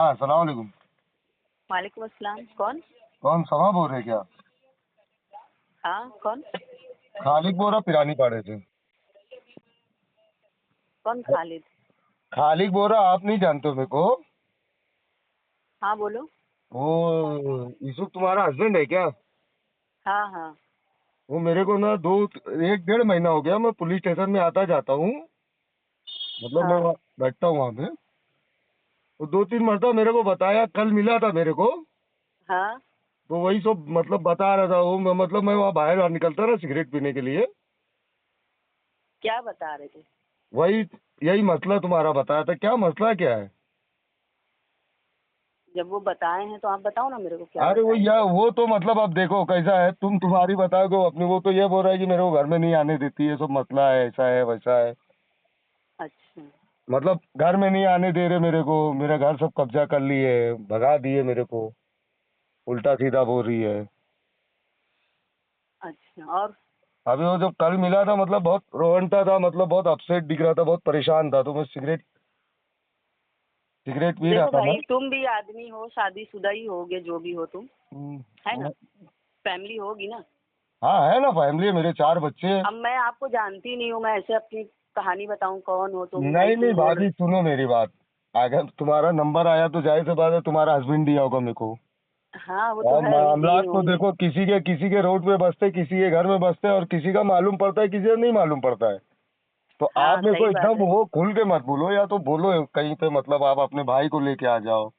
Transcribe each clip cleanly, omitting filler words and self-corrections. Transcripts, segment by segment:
हाँ, सलाम वालेकुम। वालेकुम अस्सलाम। कौन? कौन समा बोल रहे क्या? हाँ, कौन? खालिक बोल रहा, पिरानी पाड़े से। कौन खालिद? खालिक बोल रहा, आप नहीं जानते हो मेरे को? हाँ, बोलो। वो यूसुफ तुम्हारा हस्बैंड है क्या? हाँ, हाँ। वो मेरे को ना दो एक डेढ़ महीना हो गया, मैं पुलिस स्टेशन में आता जाता हूँ। मतलब मैं हाँ, वहाँ बैठता हूँ वहाँ पे। वो दो तीन मरतबा मेरे को बताया, कल मिला था मेरे को। हाँ। तो वही सब मतलब बता रहा था वो, मतलब मैं वहाँ बाहर निकलता ना सिगरेट पीने के लिए। क्या बता रहे थे? वही यही मसला तुम्हारा बताया था, क्या मसला क्या है? जब वो बताए हैं तो आप बताओ ना मेरे को क्या अरे वो बताए हैं। वो तो मतलब अब देखो कैसा है, तुम्हारी बताओगे अपनी। वो तो ये बोल रहा है कि मेरे को घर में नहीं आने देती है, सब मसला है, ऐसा है वैसा है। अच्छा। मतलब घर में नहीं आने दे रहे मेरे को, मेरा घर सब कब्जा कर लिए, भगा दिए मेरे को, उल्टा सीधा बोल रही है। अच्छा, और? अभी वो जब कल मिला था, मतलब बहुत रोहनता था, मतलब बहुत अपसेट दिख रहा था, बहुत परेशान था। तो मैं सिगरेट सिगरेट पी रहा देखो था मैं। भाई, तुम भी आदमी हो, शादीशुदा ही होगे, जो भी हो तुम। है ना? हाँ। फैमिली होगी ना? हाँ, है ना, फैमिली है, मेरे 4 बच्चे हैं। अब मैं आपको जानती नहीं हूँ, मैं ऐसे अपनी कहानी बताऊँ कौन हो तुम, भाई नहीं नहीं तुम बोल रहे। भाभी, सुनो मेरी बात। अगर तुम्हारा नंबर आया तो जाहिर सी बात है तुम्हारा हस्बैंड दिया होगा मेरे को। हाँ, वो तो और है ही, दिए मामलात तो होंगे। देखो, किसी के रोड पे बसते, किसी के घर में बसते, और किसी का मालूम पड़ता है, किसी का नहीं मालूम पड़ता है। तो आप हाँ, मेरे को सही बात एकदम है। वो खुल के मत बोलो, या तो बोलो कहीं पे, मतलब आप अपने भाई को लेके आ जाओ,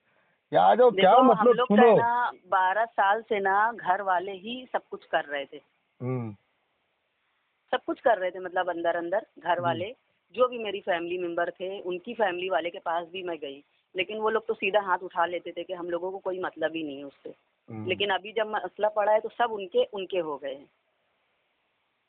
या आ जाओ, क्या देखो, हम मतलब, लोग का है सुनो। ना, 12 साल से ना घर वाले ही सब कुछ कर रहे थे। हम्म। सब कुछ कर रहे थे, मतलब अंदर अंदर घर हम्म। वाले। जो भी मेरी फैमिली मेंबर थे, उनकी फैमिली वाले के पास भी मैं गई। लेकिन वो लोग तो सीधा हाथ उठा लेते थे कि हम लोगों को कोई मतलब ही नहीं है उससे। हम्म। लेकिन अभी जब मसला पड़ा है तो सब उनके उनके हो गए हैं।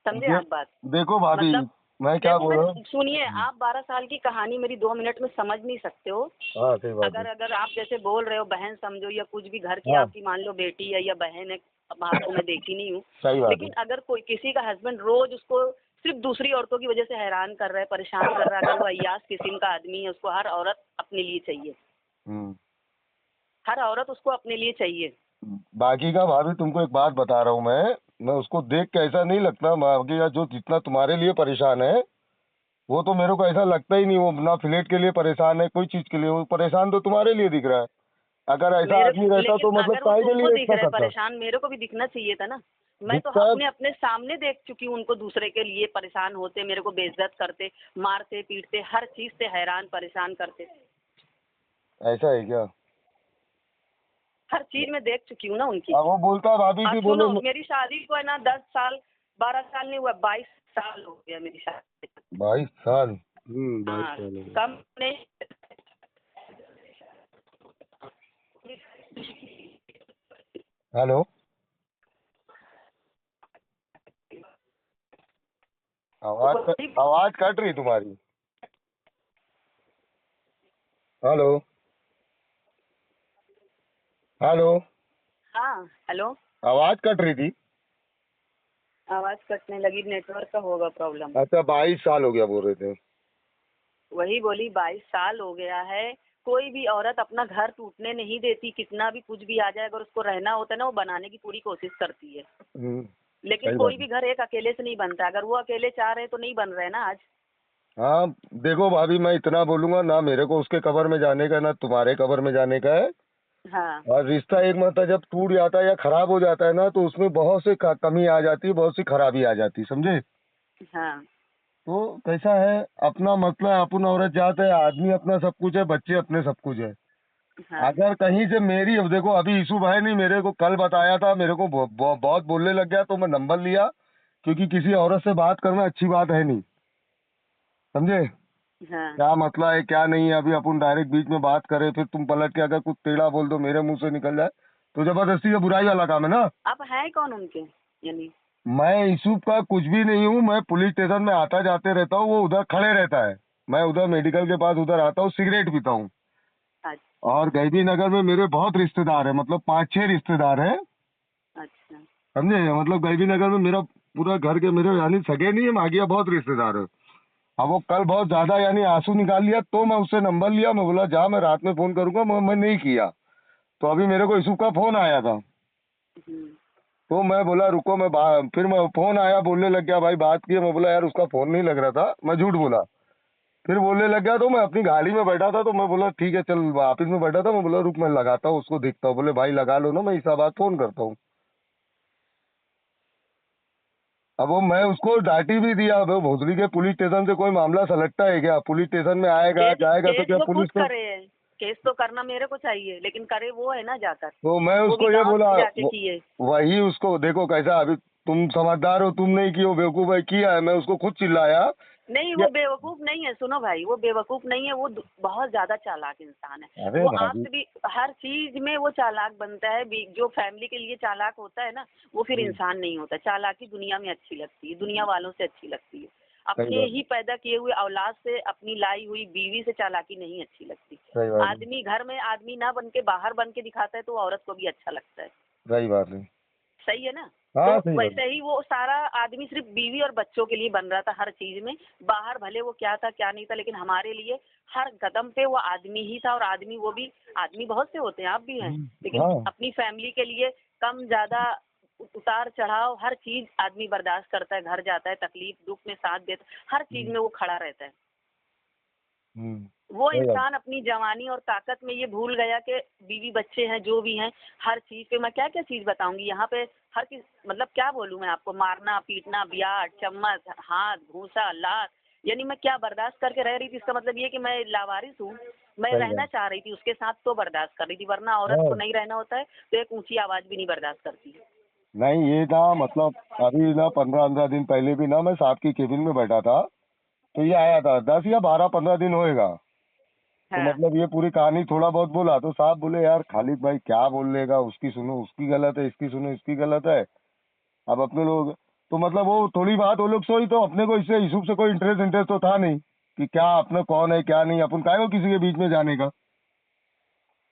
समझे ये आप बात? देखो भाभी, मतलब मैं क्या देखो, बोल मैं रहा हूँ। सुनिए, आप 12 साल की कहानी मेरी 2 मिनट में समझ नहीं सकते हो। हाँ, सही बात है। अगर अगर आप जैसे बोल रहे हो बहन समझो, या कुछ भी घर की हाँ, आपकी मान लो बेटी है या बहन है। अब आपको मैं देखी नहीं हूँ। सही बात है। लेकिन अगर कोई किसी का हस्बैंड रोज उसको सिर्फ दूसरी औरतों की वजह से हैरान कर रहा है, परेशान कर रहा है, अगर वो अय्याश किस्म का आदमी है, उसको हर औरत अपने लिए चाहिए। हम्म। हर औरत उसको अपने लिए चाहिए। बाकी का भाभी तुमको एक बात बता रहा हूँ मैं उसको देख के ऐसा नहीं लगता, बाकी का जो जितना तुम्हारे लिए परेशान है, वो तो मेरे को ऐसा लगता ही नहीं। वो ना फ्लैट के लिए परेशान है, कोई चीज के लिए। वो परेशान तो तुम्हारे लिए दिख रहा है। अगर ऐसा मेरे आदमी रहता लेकिन तो मतलब अगर वो काहे के तुमको लिए दिख इतना रहा है करता? परेशान, मेरे को भी दिखना चाहिए था ना। मैं तो दिखता है। अपने अपने सामने देख चुकी हूँ उनको, दूसरे के लिए परेशान होते, मेरे को बेइज्जत करते, मारते पीटते, हर चीज से हैरान परेशान करते। ऐसा है क्या? हर चीज में देख चुकी हूँ ना उनकी। अब वो बोलता है भाभी आप की बोले। सुनो, मेरी शादी को है ना 10 साल, 12 साल नहीं हुआ, 22 साल हो गया मेरी शादी। 22 साल। 22 हाँ, साल हो गए। कम नहीं। हेलो। आवाज कट रही तुम्हारी। हेलो। हेलो। हाँ, हेलो। आवाज कट रही थी। आवाज कटने लगी, नेटवर्क का होगा प्रॉब्लम। अच्छा, 22 साल हो गया बोल रहे थे। वही बोली, 22 साल हो गया है। कोई भी औरत अपना घर टूटने नहीं देती, कितना भी कुछ भी आ जाए, अगर उसको रहना होता है ना, वो बनाने की पूरी कोशिश करती है। लेकिन सही बात कोई है। भी घर एक अकेले से नहीं बनता, अगर वो अकेले चाह रहे तो नहीं बन रहे ना आज। हाँ, देखो भाभी, मैं इतना बोलूंगा ना, मेरे को उसके कब्र में जाने का, ना तुम्हारे कब्र में जाने का है। हाँ, और रिश्ता एक मतलब जब टूट जाता है या खराब हो जाता है ना, तो उसमें बहुत सी कमी आ जाती है, बहुत सी खराबी आ जाती है, समझे? हाँ, तो कैसा है, अपना मतलब अपन औरत जाते हैं, आदमी अपना सब कुछ है, बच्चे अपने सब कुछ है। हाँ, अगर कहीं से मेरी, अब देखो अभी इशू भाई नहीं, मेरे को कल बताया था, मेरे को बहुत बोलने लग गया, तो मैं नंबर लिया। क्योंकि किसी औरत से बात करना अच्छी बात है नहीं, समझे? हाँ। क्या मतलब है क्या नहीं है, अभी अपन डायरेक्ट बीच में बात करें, फिर तुम पलट के अगर कुछ टेढ़ा बोल दो, मेरे मुंह से निकल जाए, तो जबरदस्ती का बुराई वाला काम है ना। आप हैं कौन उनके, यानी? मैं यूसुफ का कुछ भी नहीं हूँ, मैं पुलिस स्टेशन में आता जाते रहता हूँ, वो उधर खड़े रहता है। मैं उधर मेडिकल के पास उधर आता हूँ, सिगरेट पीता हूँ। अच्छा, और गैबी नगर में मेरे बहुत रिश्तेदार है, मतलब 5-6 रिश्तेदार है, अच्छा। समझे? मतलब गैबी नगर में मेरा पूरा घर के, मेरे यानी सगे नहीं है, मागिया बहुत रिश्तेदार है। अब वो कल बहुत ज्यादा यानी आंसू निकाल लिया, तो मैं उससे नंबर लिया, मैं बोला जा मैं रात में फोन करूंगा, मैं नहीं किया। तो अभी मेरे को यूसुफ का फोन आया था, हम्म। तो मैं बोला रुको, फिर मैं फोन आया, बोलने लग गया भाई बात की, मैं बोला यार उसका फोन नहीं लग रहा था, मैं झूठ बोला। फिर बोलने लग गया, तो मैं अपनी गाड़ी में बैठा था, तो मैं बोला ठीक है चल, ऑफिस में बैठा था, मैं बोला रुक मैं लगाता हूँ उसको, देखता हूँ। बोले भाई लगा लो ना, मैं इस बात फोन करता हूँ। अब वो मैं उसको डांटी भी दिया, अब वो भोसड़ी के पुलिस स्टेशन से कोई मामला सलटता है क्या? पुलिस स्टेशन में आएगा केस जाएगा तो केस क्या वो खुद पुलिस तो। करे। केस तो करना मेरे को चाहिए, लेकिन करे वो है ना जाकर। तो मैं वो भी उसको ये गांव बोला, से जाके किए। वही उसको देखो कैसा, अभी तुम समझदार हो, तुम नहीं की हो, बेवकूफ है किया है, मैं उसको खुद चिल्लाया। नहीं, क्या? वो बेवकूफ नहीं है, सुनो भाई, वो बेवकूफ नहीं है, वो बहुत ज्यादा चालाक इंसान है। अरे वो भाभी। आपसे भी हर चीज में वो चालाक बनता है। जो फैमिली के लिए चालाक होता है ना, वो फिर हम्म, इंसान नहीं होता। चालाकी दुनिया में अच्छी लगती है, दुनिया वालों से अच्छी लगती है। सही अपने बात। ही पैदा किए हुए औलाद से, अपनी लाई हुई बीवी से चालाकी नहीं अच्छी लगती। सही बात है। आदमी घर में आदमी ना बन के बाहर बन के दिखाता है, तो औरत को भी अच्छा लगता है। सही बात है। सही है ना? तो हाँ सही बात वैसे ही वो सारा आदमी सिर्फ बीवी और बच्चों के लिए बन रहा था हर चीज में। बाहर भले वो क्या था क्या नहीं था, लेकिन हमारे लिए हर कदम पे वो आदमी ही था। और आदमी, वो भी आदमी बहुत से होते हैं, आप भी हैं, है। लेकिन हाँ। अपनी फैमिली के लिए कम ज्यादा उतार चढ़ाव हर चीज आदमी बर्दाश्त करता है। घर जाता है, तकलीफ दुख में साथ देता है, हर चीज हम्म, में वो खड़ा रहता है। हम्म, वो सही बात। इंसान अपनी जवानी और ताकत में ये भूल गया कि बीवी बच्चे हैं, जो भी हैं, हर चीज पे मैं क्या क्या चीज बताऊंगी यहाँ पे। हर चीज मतलब क्या बोलूं मैं आपको, मारना पीटना, ब्याह, चम्मच, हाथ, घूसा, लात, यानी मैं क्या बर्दाश्त करके रह रही थी। इसका मतलब ये कि मैं लावारिस हूँ। मैं सही रहना बात। चाह रही थी उसके साथ, तो बर्दाश्त कर रही थी, वरना औरत को हाँ। नहीं रहना होता है तो एक ऊंची आवाज भी नहीं बर्दाश्त करती है। नहीं ये ना मतलब, अभी ना 15-15 दिन पहले भी ना मैं साहब की केबिन में बैठा था, तो ये आया था 10 या 12-15 दिन होएगा। तो हाँ। मतलब ये पूरी कहानी थोड़ा बहुत बोला, तो साहब बोले यार खालिद भाई क्या बोल लेगा, उसकी सुनो उसकी गलत है, इसकी सुनो इसकी गलत है। अब अपने लोग, तो मतलब वो थोड़ी बात वो लोग सोई, तो अपने को इससे यूसुफ से कोई इंटरेस्ट इंटरेस्ट तो था नहीं कि क्या अपने कौन है क्या नहीं, अपन काहे को किसी के बीच में जाने का।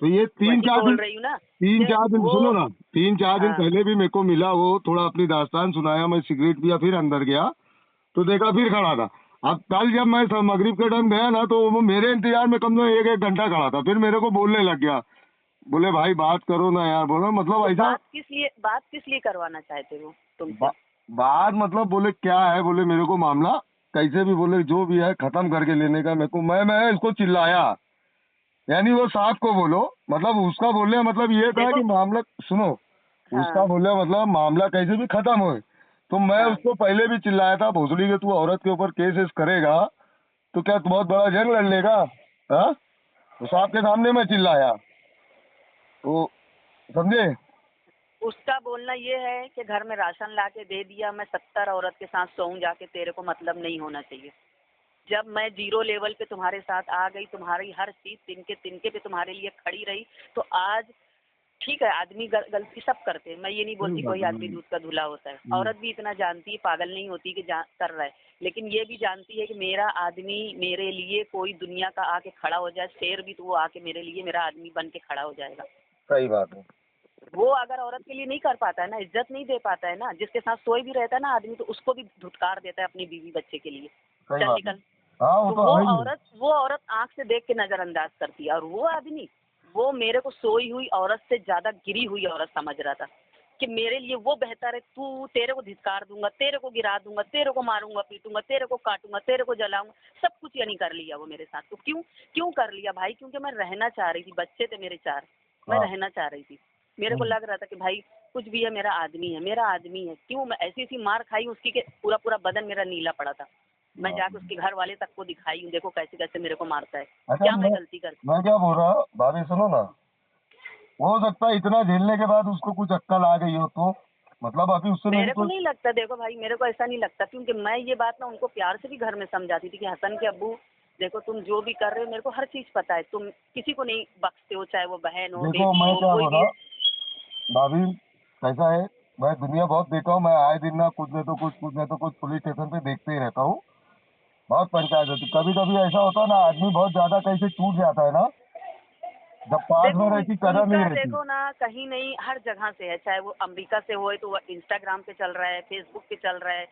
तो ये तीन वही चार बोल दिन रही हूँ ना तीन कि चार दिन वो। सुनो ना, 3-4 दिन हाँ। पहले भी मेरे को मिला, वो थोड़ा अपनी दास्तान सुनाया, मैं सिगरेट पिया फिर अंदर गया, तो देखा फिर खड़ा था। अब कल जब मैं मगरिब के टाइम गया ना, तो वो मेरे इंतजार में कम से कम 1-1 घंटा खड़ा था, फिर मेरे को बोलने लग गया, बोले भाई बात करो ना यार, बोला मतलब तो ऐसा। बात किस लिए करवाना चाहते हो तुमसे? बा, बात मतलब बोले क्या है, बोले मेरे को मामला कैसे भी, बोले जो भी है खत्म करके लेने का मेरे को। मैं इसको चिल्लाया, यानी वो साहब को बोलो, मतलब उसका बोलने का मतलब ये था देखो। कि मामला सुनो, उसका हाँ। बोलने का मतलब मामला कैसे भी खत्म हो। तो मैं हाँ। उसको पहले भी चिल्लाया था, भोसड़ी के तू औरत के ऊपर केस वेस करेगा तो क्या तू बहुत बड़ा जंग लड़ लेगा? हाँ, तो साहब के सामने मैं चिल्लाया, तो समझे। उसका बोलना ये है कि घर में राशन ला के दे दिया, मैं 70 औरत के साथ सोऊं जाके, तेरे को मतलब नहीं होना चाहिए। जब मैं जीरो लेवल पे तुम्हारे साथ आ गई, तुम्हारी हर चीज तिनके तिनके पे तुम्हारे लिए खड़ी रही, तो आज ठीक है, आदमी गलती सब करते हैं। मैं ये नहीं बोलती कोई आदमी दूध का धुला होता है। औरत भी इतना जानती है, पागल नहीं होती कि कर रहा है, लेकिन ये भी जानती है कि मेरा आदमी मेरे लिए कोई दुनिया का आके खड़ा हो जाए, शेर भी तो वो आके मेरे लिए मेरा आदमी बन के खड़ा हो जाएगा। सही बात है। वो अगर औरत के लिए नहीं कर पाता है ना, इज्जत नहीं दे पाता है ना, जिसके साथ सोई भी रहता है ना आदमी, तो उसको भी धुतकार देता है अपनी बीवी बच्चे के लिए, सही चल बात है। निकल। हाँ वो तो तो है ही। वो औरत आंख से देख के नजरअंदाज करती है। और वो आदमी, वो मेरे को सोई हुई औरत से ज्यादा गिरी हुई औरत समझ रहा था कि मेरे लिए वो बेहतर है। तू, तेरे को धिक्कार दूंगा, तेरे को गिरा दूंगा, तेरे को मारूंगा पीटूंगा, तेरे को काटूंगा, तेरे को जलाऊंगा, सब कुछ यानी कर लिया वो मेरे साथ। तो क्यों क्यों कर लिया भाई? क्योंकि मैं रहना चाह रही थी, बच्चे थे मेरे 4, मैं हाँ। रहना चाह रही थी। मेरे को हम्म, लग रहा था कि भाई कुछ भी है, मेरा आदमी है, मेरा आदमी है। क्यों मैं ऐसी ऐसी मार खाई उसकी के पूरा पूरा बदन मेरा नीला पड़ा था। मैं हाँ। जाके उसके घर वाले तक को दिखाई हूँ, देखो कैसे कैसे मेरे को मारता है। अच्छा क्या मैं गलती कर। मैं क्या बोल रहा, भाभी सुनो ना, हो सकता है इतना झेलने के बाद उसको कुछ अक्कल आ गई हो, तो मतलब अभी उससे मेरी मेरे को कोई। नहीं लगता, देखो भाई, मेरे को ऐसा नहीं लगता, क्योंकि मैं ये बात ना उनको प्यार से भी घर में समझाती थी कि हसन के अब्बू, देखो तुम जो भी कर रहे हो मेरे को हर चीज पता है, तुम किसी को नहीं बख्शते हो, चाहे वो बहन हो, देखो बेटी मैं हो, क्या कोई बोल भी रहा, हो। भाभी कैसा है, मैं दुनिया बहुत देखा हूँ, मैं आए दिन ना कुछ नहीं तो कुछ पुलिस स्टेशन पे देखते ही रहता हूँ। बहुत पंचायत होती, कभी कभी ऐसा होता है ना, आदमी बहुत ज्यादा कैसे टूट जाता है ना, जब पास देखो में रहती कदर नहीं उनका रहती। देखो ना, कहीं नहीं, हर जगह से है, चाहे वो अमेरिका से हो तो वो इंस्टाग्राम पे चल रहा है, फेसबुक पे चल रहा है,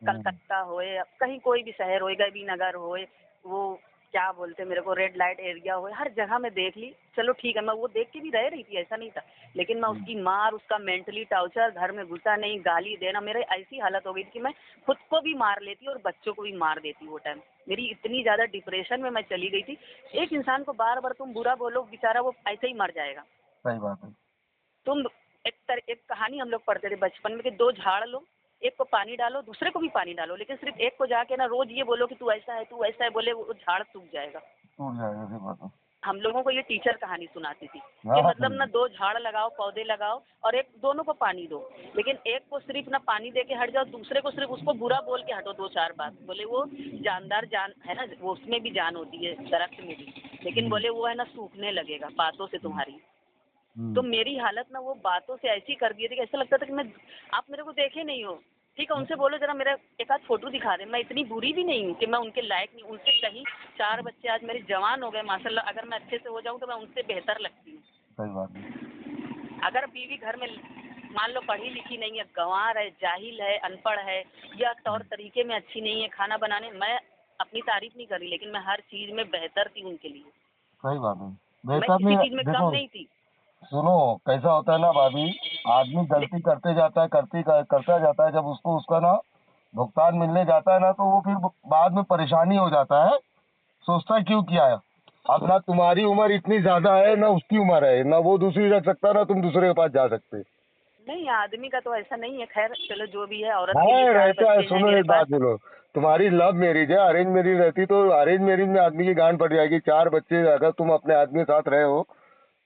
कलकत्ता होए, कहीं कोई भी शहर होए, गैबी नगर होए, वो क्या बोलते मेरे को रेड लाइट एरिया होए, हर जगह मैं देख ली। चलो ठीक है, मैं वो देख के भी रह रही थी, ऐसा नहीं था, लेकिन मैं उसकी मार, उसका मेंटली टॉर्चर, घर में घुसा नहीं, गाली देना, मेरे ऐसी हालत हो गई थी कि मैं खुद को भी मार लेती और बच्चों को भी मार देती। वो टाइम मेरी इतनी ज़्यादा डिप्रेशन में मैं चली गई थी। एक इंसान को बार बार तुम बुरा बोलो, बेचारा वो ऐसे ही मर जाएगा। सही बात है। तुम एक कहानी हम लोग पढ़ते थे बचपन में कि दो झाड़ लो, एक को पानी डालो, दूसरे को भी पानी डालो, लेकिन सिर्फ एक को जाके ना रोज ये बोलो कि तू ऐसा है, तू ऐसा है, बोले वो झाड़ सूख जाएगा। टूट जाएगा, सही बात है। हम लोगों को ये टीचर कहानी सुनाती थी हाँ कि हाँ, मतलब ना दो झाड़ लगाओ, पौधे लगाओ और एक दोनों को पानी दो, लेकिन एक को सिर्फ ना पानी दे के हट जाओ, दूसरे को सिर्फ उसको बुरा बोल के हटो दो चार बात। बोले वो जानदार जान है ना, वो उसमें भी जान होती है दरख्त में भी, लेकिन बोले वो है ना सूखने लगेगा बातों से तुम्हारी। तो मेरी हालत ना वो बातों से ऐसी कर दी थी कि ऐसा लगता था कि मैं, आप मेरे को देखे नहीं हो, ठीक है उनसे बोलो जरा मेरा एक आध फोटो दिखा दे, मैं इतनी बुरी भी नहीं हूँ कि मैं उनके लायक नहीं, उनसे कहीं 4 बच्चे आज मेरे जवान हो गए माशाल्लाह, अगर मैं अच्छे से हो जाऊँ तो मैं उनसे बेहतर लगती हूँ। सही बात है। अगर बीवी घर में मान लो पढ़ी लिखी नहीं है, गंवार है, जाहिल है, अनपढ़ है, या तौर तरीके में अच्छी नहीं है खाना बनाने, मैं अपनी तारीफ नहीं कर रही, लेकिन मैं हर चीज़ में बेहतर थी उनके लिए, सही बात है। मैं बेहतर किसी नहीं, चीज़ में कम देखो नहीं थी। सुनो, कैसा होता है ना भाभी, आदमी गलती करते जाता है, करता जाता है, जब उसको उसका ना भुगतान मिलने जाता है ना, तो वो फिर बाद में परेशानी हो जाता है, सोचता है क्यों किया है। अब ना तुम्हारी उम्र इतनी ज्यादा है, ना उसकी उम्र है, ना वो दूसरी रख सकता, ना तुम दूसरे के पास जा सकते। नहीं आदमी का तो ऐसा नहीं है, खैर चलो जो भी है, औरत के लिए हाँ 4 रहता है। बच्चे हैं सुनो मेरे एक पास। बात बोलो, तुम्हारी लव मैरिज है, अरेंज मैरिज रहती तो अरेंज मैरिज में आदमी की गांड पड़ जाएगी। 4 बच्चे अगर तुम अपने आदमी के साथ रहे हो,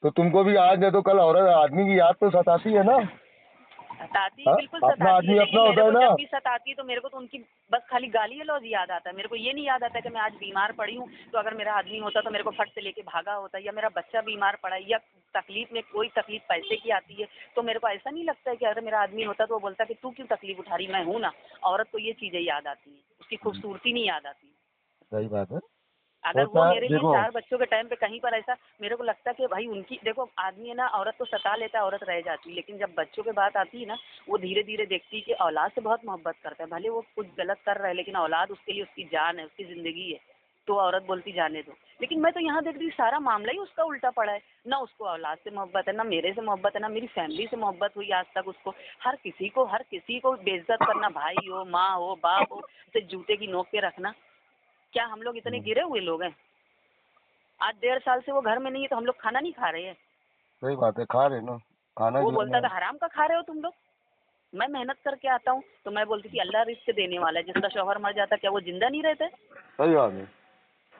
तो तुमको भी आज नहीं तो कल औरत आदमी की याद तो सताती है ना। सताती है, हाँ, बिल्कुल अपना सताती है, आदमी लेकिन अपना मेरे होता है को ना। जब भी सताती है तो मेरे को तो उनकी बस खाली गाली गलौज याद आता है। मेरे को ये नहीं याद आता कि मैं आज बीमार पड़ी हूँ, तो अगर मेरा आदमी होता तो मेरे को फट से लेके भागा होता, या मेरा बच्चा बीमार पड़ा है, या तकलीफ में कोई तकलीफ पैसे की आती है, तो मेरे को ऐसा नहीं लगता है कि अगर मेरा आदमी होता तो वो बोलता कि तू क्यों तकलीफ उठा रही, मैं हूँ ना। औरत को ये चीज़ें याद आती हैं, उसकी खूबसूरती नहीं याद आती। सही बात है। अगर वो होता है मेरे लिए देखो। 4 बच्चों के टाइम पे कहीं पर ऐसा मेरे को लगता है कि भाई उनकी देखो, आदमी है ना, औरत को सता लेता है, औरत रह जाती है, लेकिन जब बच्चों की बात आती है ना, वो धीरे धीरे देखती है कि औलाद से बहुत मोहब्बत करता है, भले वो कुछ गलत कर रहा है, लेकिन औलाद उसके लिए उसकी जान है, उसकी ज़िंदगी है। तो औरत बोलती जाने दो, लेकिन मैं तो यहाँ देख रही हूँ सारा मामला ही उसका उल्टा पड़ा है। ना उसको औलाद से मोहब्बत है, ना मेरे से मोहब्बत है, ना मेरी फैमिली से मोहब्बत हुई आज तक उसको। हर किसी को बेइज्जत करना, भाई हो, माँ हो, बाप हो, उसे जूते की नोक पे रखना। क्या हम लोग इतने गिरे हुए लोग हैं? आज 1.5 साल से वो घर में नहीं है तो हम लोग खाना नहीं खा रहे हैं। सही बात है, खा रहे ना, खाना वो जो है बोलता ना। था हराम का खा रहे हो तुम लोग। मैं मेहनत करके आता हूँ तो मैं बोलती थी अल्लाह रिस्क देने वाला है, जिसका शौहर मर जाता क्या वो जिंदा नहीं रहते? सही बात है।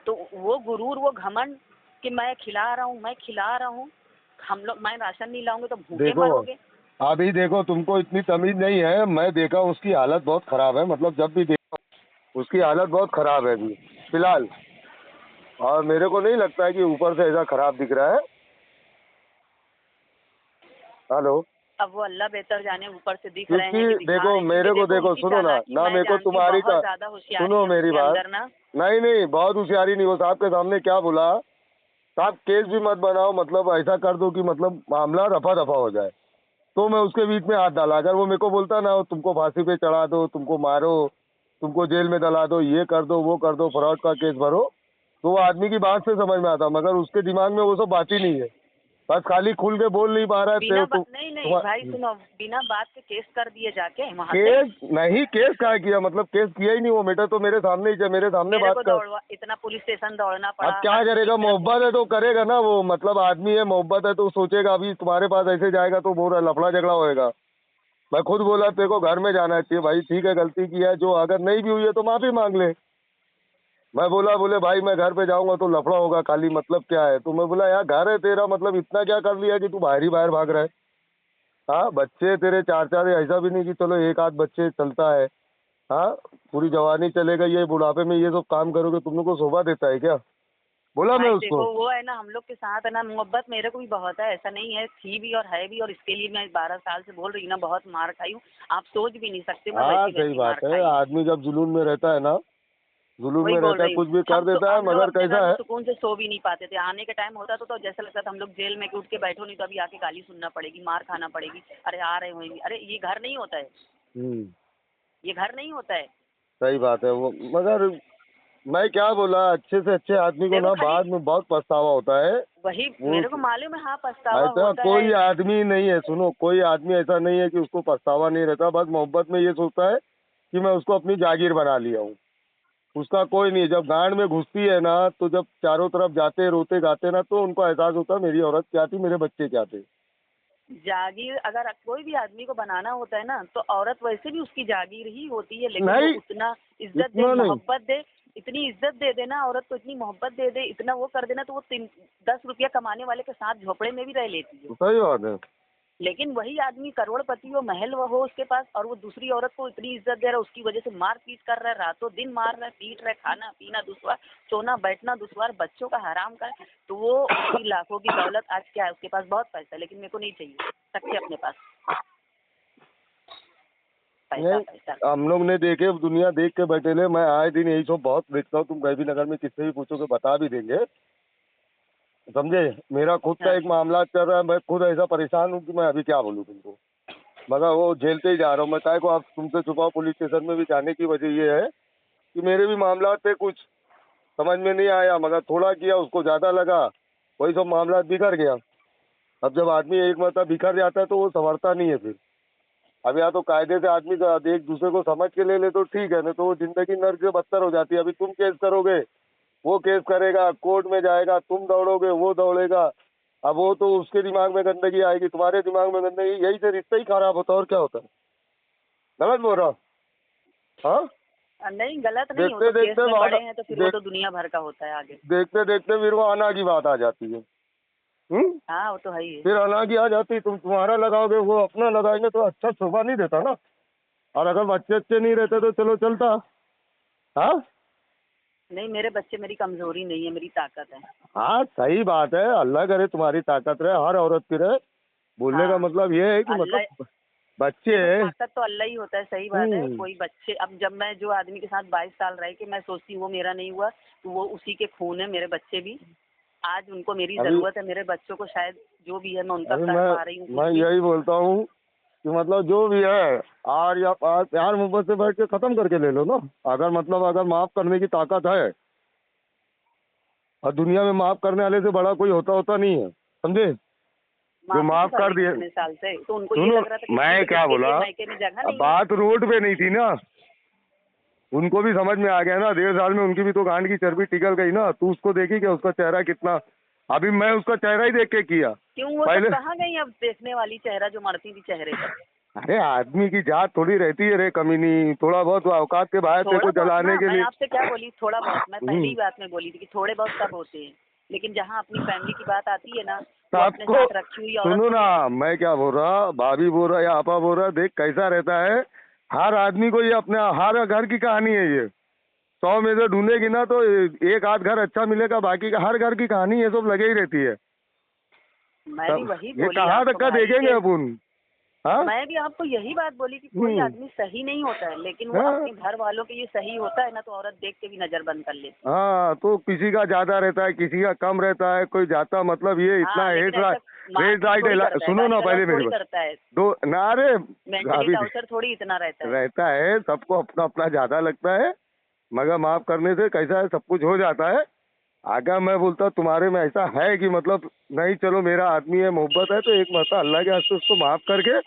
तो वो गुरूर, वो घमंड कि मैं खिला रहा हूँ, मैं खिला रहा हूँ, हम लोग, मैं राशन नहीं लाऊंगे तो भूखे देखो मरोगे। अभी देखो, तुमको इतनी तमीज नहीं है, मैं देखा उसकी हालत बहुत खराब है, मतलब जब भी देखा उसकी हालत बहुत खराब है अभी फिलहाल। और मेरे को नहीं लगता है कि ऊपर से ऐसा खराब दिख रहा है। हेलो। अब वो अल्लाह बेहतर जाने ऊपर से दिख रहे क्योंकि हैं कि दिखा देखो रहे हैं, क्योंकि मेरे को, देखो देखो उनकी सुनो ना, चालाकी ना मैं मेरे को जानती हूँ, तुम्हारी बहुत ज्यादा होशियारी सुनो है मेरी उनके बात। अंदर ना। नहीं नहीं, बहुत होशियारी नहीं, वो साहब के सामने क्या बोला, साहब केस भी मत बनाओ, मतलब ऐसा कर दो कि मतलब मामला रफा दफा हो जाए। तो मैं उसके बीच में हाथ डाला। अगर वो मेरे को बोलता ना तुमको फांसी पे चढ़ा दो, तुमको मारो, तुमको जेल में डला दो, ये कर दो, वो कर दो, फ्रॉड का केस भरो, तो वो आदमी की बात से समझ में आता, मगर उसके दिमाग में वो सब बात ही नहीं है। बस खाली खुल के बोल नहीं पा रहा है। नहीं नहीं भाई सुनो, बिना बात के केस कर दिए जाके वहाँ से। केस नहीं, केस कहाँ किया, मतलब केस किया ही नहीं। वो बेटा तो मेरे सामने ही, मेरे सामने मेरे बात को कर। दौड़वा, इतना पुलिस स्टेशन दौड़ना पड़ा, अब क्या हर करेगा, चीज मेरा। मोहब्बत है तो करेगा ना वो, मतलब आदमी है, मोहब्बत है तो सोचेगा। अभी तुम्हारे पास ऐसे जाएगा तो बोल रहा लफड़ा झगड़ा होएगा। मैं खुद बोला तेरे को घर में जाना चाहिए भाई, ठीक है गलती की है, जो अगर नहीं भी हुई है तो माफी मांग ले। मैं बोला, बोले भाई मैं घर पे जाऊंगा तो लफड़ा होगा खाली, मतलब क्या है। तो मैं बोला यार घर है तेरा, मतलब इतना क्या कर लिया कि तू बाहर ही बाहर भाग रहा है। हाँ बच्चे तेरे 4 4 है, ऐसा भी नहीं कि चलो एक आध बच्चे चलता है। हाँ पूरी जवानी चलेगा, ये बुढ़ापे में ये सब काम करोगे, तुम लोग को शोभा देता है क्या? बोला मैं भाई उसको। देखो वो है ना, हम लोग के साथ है ना मोहब्बत मेरे को भी बहुत है, ऐसा नहीं है, थी भी और है भी, और इसके लिए मैं 12 साल से बोल रही हूँ ना, बहुत मार खाई हूँ। आप सोच भी नहीं सकते मैं हाँ वैसी सही वैसी मार बात है, खाई हूँ। आदमी जब जुलून में रहता है ना, जुलून वही में बोल रहता है, रही हूँ, कुछ भी कर देता है, हम लोग मगर अपने घर कैसा में है। सुकून से सो भी नहीं पाते थे। आने का टाइम होता तो जैसा लगता था हम लोग जेल में, कि उठ के बैठो नहीं तो अभी आके गाली सुनना पड़ेगी, मार खाना पड़ेगी। अरे आ रहे होंगे, अरे ये घर नहीं होता है, हम्म। ये घर नहीं होता है। सही बात है वो, मगर मैं क्या बोला, अच्छे से अच्छे आदमी को देखो ना खाली बाद में बहुत पछतावा होता है। वही वो मेरे को मालूम है, हाँ पछतावा ऐसा होता कोई है। आदमी नहीं है, सुनो, कोई आदमी ऐसा नहीं है कि उसको पछतावा नहीं रहता, बस मोहब्बत में ये सोचता है कि मैं उसको अपनी जागीर बना लिया हूँ। उसका कोई नहीं है। जब गांड में घुसती है ना, तो जब चारों तरफ जाते रोते गाते ना, तो उनको एहसास होता है मेरी औरत क्या थी, मेरे बच्चे क्या थे। जागीर अगर कोई भी आदमी को बनाना होता है ना, तो औरत वैसे भी उसकी जागीर ही होती है, लेकिन वो नहीं, उतना इज्जत दे, इतना नहीं। मोहब्बत दे, इतनी इज्जत दे देना औरत को, इतनी मोहब्बत दे दे, इतना वो कर देना, तो वो 10 रुपया कमाने वाले के साथ झोपड़े में भी रह लेती है। सही बात है। लेकिन वही आदमी करोड़पति हो, महल वो हो उसके पास, और वो दूसरी औरत को इतनी इज्जत दे रहा है, उसकी वजह से मार पीट कर रहा है, रातों दिन मार रहा है, पीट रहा है, खाना पीना दुश्वार, सोना बैठना दुश्वार, बच्चों का हराम का, तो वो उसकी लाखों की दौलत आज क्या है, उसके पास बहुत पैसा है, लेकिन मेरे को नहीं चाहिए, रखे अपने पास पैसा नहीं, पैसा। हम लोग ने देखे, दुनिया देख के बैठे ले। मैं आए दिन यही सब बहुत देखता हूँ, तुम कहीं भी नगर में किससे भी पूछोगे बता भी देंगे, समझे। मेरा खुद का हाँ एक मामला चल रहा है, मैं खुद ऐसा परेशान हूँ कि मैं अभी क्या बोलूँ तुमको। मगर वो झेलते ही जा रहा हूँ मैं। काहे को आप तुमसे छुपाओ, पुलिस स्टेशन में भी जाने की वजह ये है कि मेरे भी मामला थे, कुछ समझ में नहीं आया, मगर थोड़ा किया, उसको ज़्यादा लगा, वही सब मामला बिखर गया। अब जब आदमी एक मतलब बिखर जाता है तो वो संभलता नहीं है फिर। अब या तो कायदे से आदमी एक दूसरे को समझ के ले ले तो ठीक है, नहीं तो वो जिंदगी नर्क से बदतर हो जाती है। अभी तुम केस करोगे, वो केस करेगा, कोर्ट में जाएगा, तुम दौड़ोगे, वो दौड़ेगा। अब वो तो उसके दिमाग में गंदगी आएगी, तुम्हारे दिमाग में गंदगी, यही से रिश्ता ही खराब होता है, और क्या होता है। गलत बोल रहा हूँ? हाँ, नहीं गलत नहीं हो, देखते तो केस देखते में बात, पड़े हैं तो फिर वो तो दुनिया भर का होता है आगे। देखते देखते फिर वो अना की बात आ जाती है। हाँ वो तो है ही है। फिर अना की आ जाती, तुम तुम्हारा लगाओगे, वो अपना लगाएंगे, तो अच्छा शोभा नहीं देता ना। और अगर बच्चे अच्छे नहीं रहते तो चलो चलता। हाँ, नहीं मेरे बच्चे मेरी कमजोरी नहीं है, मेरी ताकत है। हाँ, सही बात है, अल्लाह करे तुम्हारी ताकत रहे, हर औरत की रहे। बोलने का हाँ मतलब ये है कि अल्लाह, मतलब बच्चे। देखो ताकत तो अल्लाह ही होता है, सही बात है। हम्म। कोई बच्चे, अब जब मैं जो आदमी के साथ 22 साल रह के मैं सोचती हूँ वो मेरा नहीं हुआ, तो वो उसी के खून है। मेरे बच्चे भी आज उनको मेरी अभी जरूरत है, मेरे बच्चों को शायद जो भी है मैं उनका अभी कर पा रही हूँ कुछ मैं भी। यही बोलता हूँ कि मतलब जो भी है, आर या पार, प्यार मोहब्बत से बैठ के खत्म करके ले लो ना। अगर मतलब अगर माफ करने की ताकत है, और दुनिया में माफ करने वाले से बड़ा कोई होता होता नहीं है, समझे। जो माफी तो माफ कर कर दी दिए। कितने साल से, तो उनको ये सुनो, लग रहा था कि मैं क्या इसके लिए बोला, मायके में जगह अब नहीं है। बात रोड पे नहीं थी ना, उनको भी समझ में आ गया ना, 1.5 साल में उनकी भी तो गांड की चर्बी टिकल गई ना। तू उसको देखी क्या, उसका चेहरा कितना, अभी मैं उसका चेहरा ही देख के किया क्यों वो पहले। सब कहाँ गई अब देखने वाली चेहरा जो मरती थी चेहरे पर। अरे आदमी की जात थोड़ी रहती है रे कमीनी, थोड़ा बहुत औकात के बाहर तेरे थोड़ा को बहुत ना, जलाने के मैं लिए। आपसे क्या बोली, थोड़ा बहुत मैं पहली हम्म। ही बात में बोली थी कि थोड़े बहुत सब होते हैं, लेकिन जहाँ अपनी फैमिली की बात आती है ना, वो अपने सबको साथ रखी हुई औरत सुनो को ना, भी। मैं क्या बोल रहा, भाभी बोल रहा या आपा बोल रहा, देख कैसा रहता है। हर आदमी को ये अपने हर घर की कहानी है ये। 100 में से ढूंढेगी ना तो एक आध घर अच्छा मिलेगा, बाकी का हर घर की कहानी ये सब लगे ही रहती है। मैं भी तब वही ये बोली कहाँ तक आपको का भाई देखेंगे के, अपन। हाँ। मैं भी आपको यही बात बोली कि कोई हम्म। आदमी सही नहीं होता है, लेकिन वो हाँ, अपने घर वालों के ये सही होता है ना, तो औरत देख के भी नजर बंद कर लेती है। हाँ, तो किसी का ज्यादा रहता है, किसी का कम रहता है, कोई जाता मतलब ये इतना हाँ लेकिन हेड ऐसा रेड मारपीट थोड़ी लाइट, करता है, सुनो गाली ना गलौज पहले मेरी थोड़ी बात। करता है, दो ना रे, मेंटली अभी टॉर्चर थोड़ी इतना रहता है। रहता है, सबको अपना अपना ज्यादा लगता है, मगर माफ करने से कैसा है, सब कुछ हो जाता है। आगे मैं बोलता तुम्हारे में ऐसा है कि मतलब नहीं, चलो मेरा आदमी है, मोहब्बत है, तो एक मरता अल्लाह के हस्ते उसको माफ करके,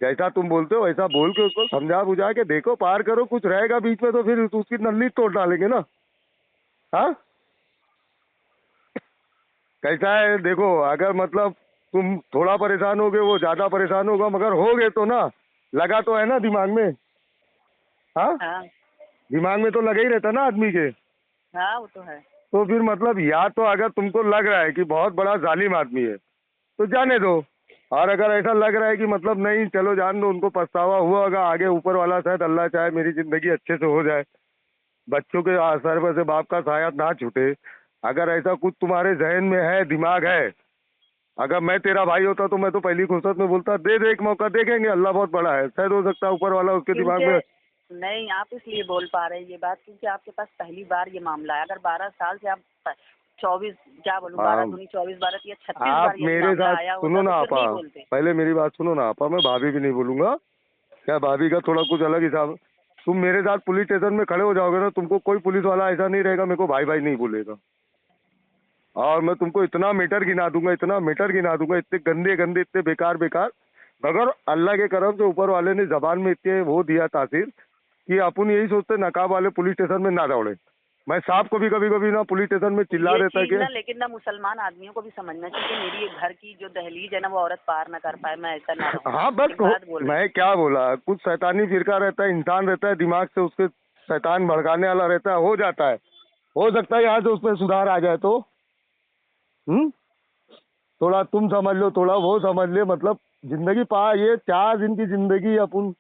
जैसा तुम बोलते हो वैसा बोल के उसको समझा बुझा के देखो, पार करो। कुछ रहेगा बीच में तो फिर उसकी नल्ली तोड़ डालेंगे ना। हाँ, कैसा है देखो, अगर मतलब तुम थोड़ा परेशान होगे, वो ज्यादा परेशान होगा, मगर होगे तो ना, लगा तो है ना दिमाग में। हाँ, हाँ दिमाग में तो लगा ही रहता ना आदमी के। हाँ वो तो है। तो फिर मतलब या तो अगर तुमको लग रहा है कि बहुत बड़ा जालिम आदमी है तो जाने दो, और अगर ऐसा लग रहा है कि मतलब नहीं, चलो जान दो, उनको पछतावा हुआ होगा, आगे ऊपर वाला शायद अल्लाह चाहे मेरी जिंदगी अच्छे से हो जाए, बच्चों के सर पर से बाप का साया ना छूटे, अगर ऐसा कुछ तुम्हारे जहन में है, दिमाग है, अगर मैं तेरा भाई होता तो मैं तो पहली फुर्सत में बोलता दे दे, एक मौका देखेंगे, अल्लाह बहुत बड़ा है, शायद हो सकता है ऊपर वाला उसके दिमाग में। क्योंकि नहीं, आप इसलिए बोल पा रहे हैं ये बात क्योंकि आपके पास पहली बार ये मामला है। अगर 12 साल से आप 24, क्या बोलूं, 12 हाँ, दूनी 24, 12 या 36 आप बार यही मेरे मामला साथ आया सुनो होता ना तो फिर आपा, नहीं बोलते। पहले मेरी बात सुनो ना आपा, मैं भाभी भी नहीं बोलूंगा, क्या भाभी का थोड़ा कुछ अलग हिसाब। तुम मेरे साथ पुलिस स्टेशन में खड़े हो जाओगे ना, तुमको कोई पुलिस वाला ऐसा नहीं रहेगा मेरे को भाई भाई नहीं बोलेगा। और मैं तुमको इतना मीटर गिना दूंगा, इतना मीटर गिना दूंगा, इतने गंदे गंदे, इतने बेकार बेकार, मगर अल्लाह के करम से ऊपर वाले ने जबान में इतने वो दिया तासीर कि अपन यही सोचते नकाब वाले पुलिस स्टेशन में ना दौड़े। मैं साहब को भी कभी कभी ना पुलिस स्टेशन में चिल्ला ये देता चीज कि ना, लेकिन ना मुसलमान आदमियों को भी समझना चाहिए कि मेरी एक घर की जो दहलीज है ना, वो औरत पार ना कर पाए, मैं ऐसा ना रहूं। हाँ बस एक बात बोल रही मैं क्या बोला, कुछ शैतानी फिरका रहता है, इंसान रहता है, दिमाग से उसके शैतान भड़काने वाला रहता है, हो जाता है, हो सकता है यहाँ से उसमें सुधार आ जाए तो। थोड़ा तुम समझ लो, थोड़ा वो समझ ले, मतलब जिंदगी ये 4 दिन की जिंदगी अपन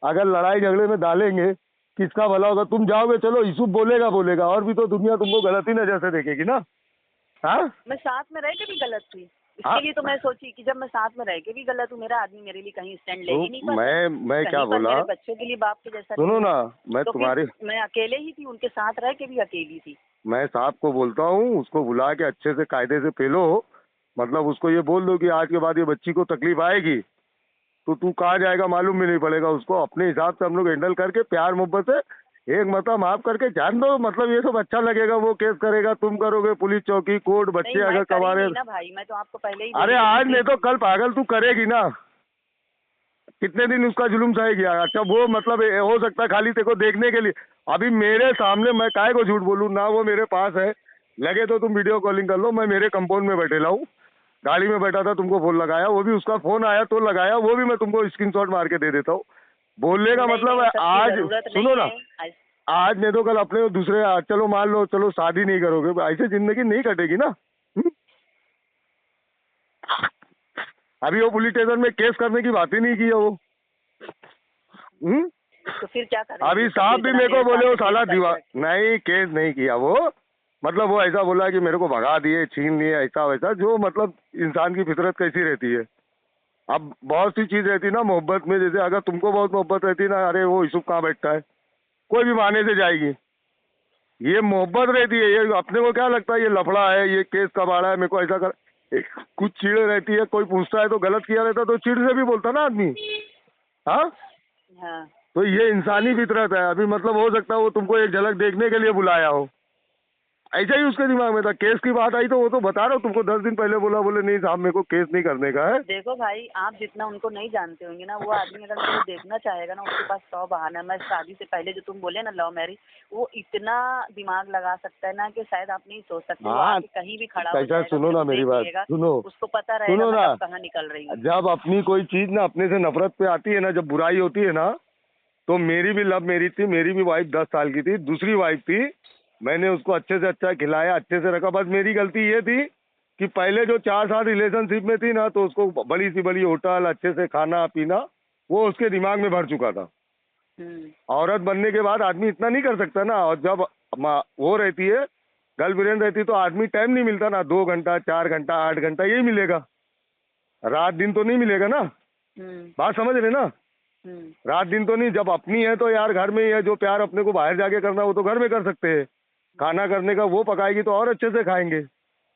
अगर लड़ाई झगड़े में डालेंगे किसका भला होगा। तुम जाओगे, चलो यूसुफ बोलेगा बोलेगा, और भी तो दुनिया तुमको गलत ही नजर से देखेगी ना। हाँ मैं साथ में रह के भी गलत थी, हाँ। इसके लिए तो मैं सोची कि जब मैं साथ में रह के भी गलत हूँ, मेरा आदमी मेरे लिए कहीं स्टैंड ले ही नहीं तो पाता, मैं क्या कहीं पर बोला, मेरे बच्चों के लिए बाप के जैसा सुनो नहीं ना, है। मैं तो तुम्हारी, फिर मैं अकेले ही थी, उनके साथ रह के भी अकेली थी। मैं साहब को बोलता हूँ, उसको बुला के अच्छे से कायदे से पेलो, मतलब उसको ये बोल दो कि आज के बाद ये बच्ची को तकलीफ आएगी तो तू कहाँ जाएगा मालूम भी नहीं पड़ेगा। उसको अपने हिसाब से हम लोग हैंडल करके प्यार मोहब्बत से एक मतलब माफ करके जान दो, मतलब ये सब अच्छा लगेगा, वो केस करेगा, तुम करोगे, पुलिस चौकी कोर्ट, नहीं, बच्चे मैं अगर करी कमारे। नहीं ना भाई, मैं तो आपको पहले ही अरे बोली आज थी नहीं तो कल पागल तू करेगी ना, कितने दिन उसका जुलूम सहेगी। अच्छा वो मतलब हो सकता है खाली तेरे को देखने के लिए, अभी मेरे सामने मैं काहे को झूठ बोलूँ ना, वो मेरे पास है, लगे तो तुम वीडियो कॉलिंग कर लो, मैं मेरे कंपाउंड में बैठेला हूँ, गाड़ी में बैठा था, तुमको फोन लगाया, वो भी उसका फोन आया तो लगाया, वो भी मैं तुमको स्क्रीनशॉट मार के दे देता हूँ। बोलने का नहीं, मतलब नहीं, है सबकी आज जरूरत सुनो नहीं ना, है। आज नहीं तो कल अपने दूसरे, चलो मान लो, चलो शादी नहीं करोगे, ऐसे जिंदगी नहीं कटेगी ना। हम्म? अभी वो पुलिस स्टेशन में केस करने की बात ही नहीं की है वो। हम्म? तो फिर क्या करेंगे? अभी तो साहब फिर भी मेरे को मेरे बोले वो साथ साला केस दीवार, करके नहीं केस नहीं किया वो, मतलब वो ऐसा बोला कि मेरे को भगा दिए, छीन लिए, ऐसा वैसा, जो मतलब इंसान की फितरत कैसी रहती है। अब बहुत सी चीज रहती है ना मोहब्बत में, जैसे अगर तुमको बहुत मोहब्बत रहती है ना, अरे वो यूसुफ कहाँ बैठता है, कोई भी बहाने से जाएगी, ये मोहब्बत रहती है, ये अपने को क्या लगता है ये लफड़ा है, ये केस कब आ रहा है, मेरे को ऐसा कर, कुछ चिड़ रहती है, कोई पूछता है तो गलत किया रहता तो चिड़ से भी बोलता ना आदमी। हाँ हाँ। तो ये इंसानी फितरत है। अभी मतलब हो सकता है वो तुमको एक झलक देखने के लिए बुलाया हो, ऐसा ही उसके दिमाग में था। केस की बात आई तो वो तो बता रहा हूँ तुमको, 10 दिन पहले बोला, बोले नहीं साहब मेरे को केस नहीं करने का है। देखो भाई, आप जितना उनको नहीं जानते होंगे ना, वो आदमी अगर मेरे को देखना चाहेगा ना, उसके पास 100 बहाना है। मैं शादी से पहले जो तुम बोले ना लव मैरिज, वो इतना दिमाग लगा सकता है ना कि शायद आप नहीं सोच सकते। वो हाँ आके कहीं भी खड़ा हो कैसा, जाएगा, सुनो मेरे ना को मेरी देख बात, लेगा, सुनो उसको पता रहेगा सुनो मैं ना, कब कहाँ निकल रही हूँ। जब अपनी कोई चीज ना अपने से नफरत पे आती है ना, जब बुराई होती है ना, तो मेरी भी लव मेरी थी, मेरी भी वाइफ 10 साल की थी, दूसरी वाइफ थी, मैंने उसको अच्छे से अच्छा खिलाया, अच्छे से रखा। बस मेरी गलती ये थी कि पहले जो 4 साल रिलेशनशिप में थी ना, तो उसको बड़ी सी बड़ी होटल, अच्छे से खाना पीना, वो उसके दिमाग में भर चुका था। औरत बनने के बाद आदमी इतना नहीं कर सकता ना, और जब वो रहती है, गर्लफ्रेंड रहती, तो आदमी टाइम नहीं मिलता ना, 2 घंटा 4 घंटा 8 घंटा यही मिलेगा, रात दिन तो नहीं मिलेगा ना। बात समझ रहे ना, रात दिन तो नहीं। जब अपनी है तो यार घर में ही है, जो प्यार अपने को बाहर जाके करना वो तो घर में कर सकते हैं। खाना करने का वो पकाएगी तो और अच्छे से खाएंगे,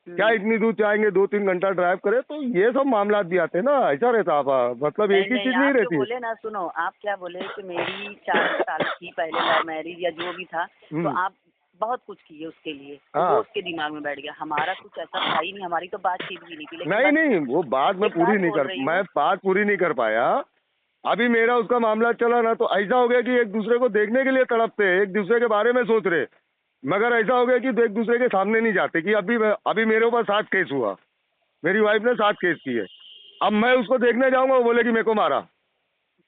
क्या इतनी दूर जाएंगे, 2-3 घंटा ड्राइव करे, तो ये सब मामला भी आते हैं ना, ऐसा रहता है। मतलब एक ही चीज नहीं आप जो रहती। बोले ना, सुनो, आप क्या बोले कि मेरी 4 साल की पहले लव मैरिज या जो भी था, तो आप बहुत कुछ किए उसके लिए, तो हाँ। वो उसके दिमाग में बैठ गया। हमारा कुछ ऐसा था ही नहीं, हमारी तो बातचीत भी नहीं थी। लेकिन नहीं बस नहीं, वो बात मैं एक पूरी बात नहीं बोल कर, रही हूँ। मैं बात पूरी नहीं कर पाया। अभी मेरा उसका मामला चला ना, तो ऐसा हो गया कि एक दूसरे को देखने के लिए तड़पते, एक दूसरे के बारे में सोच रहे, मगर ऐसा हो गया कि एक दूसरे के सामने नहीं जाते। कि अभी मेरे ऊपर 7 केस हुआ, मेरी वाइफ ने 7 केस किए, अब मैं उसको देखने जाऊंगा, वो बोले कि मेरे को मारा।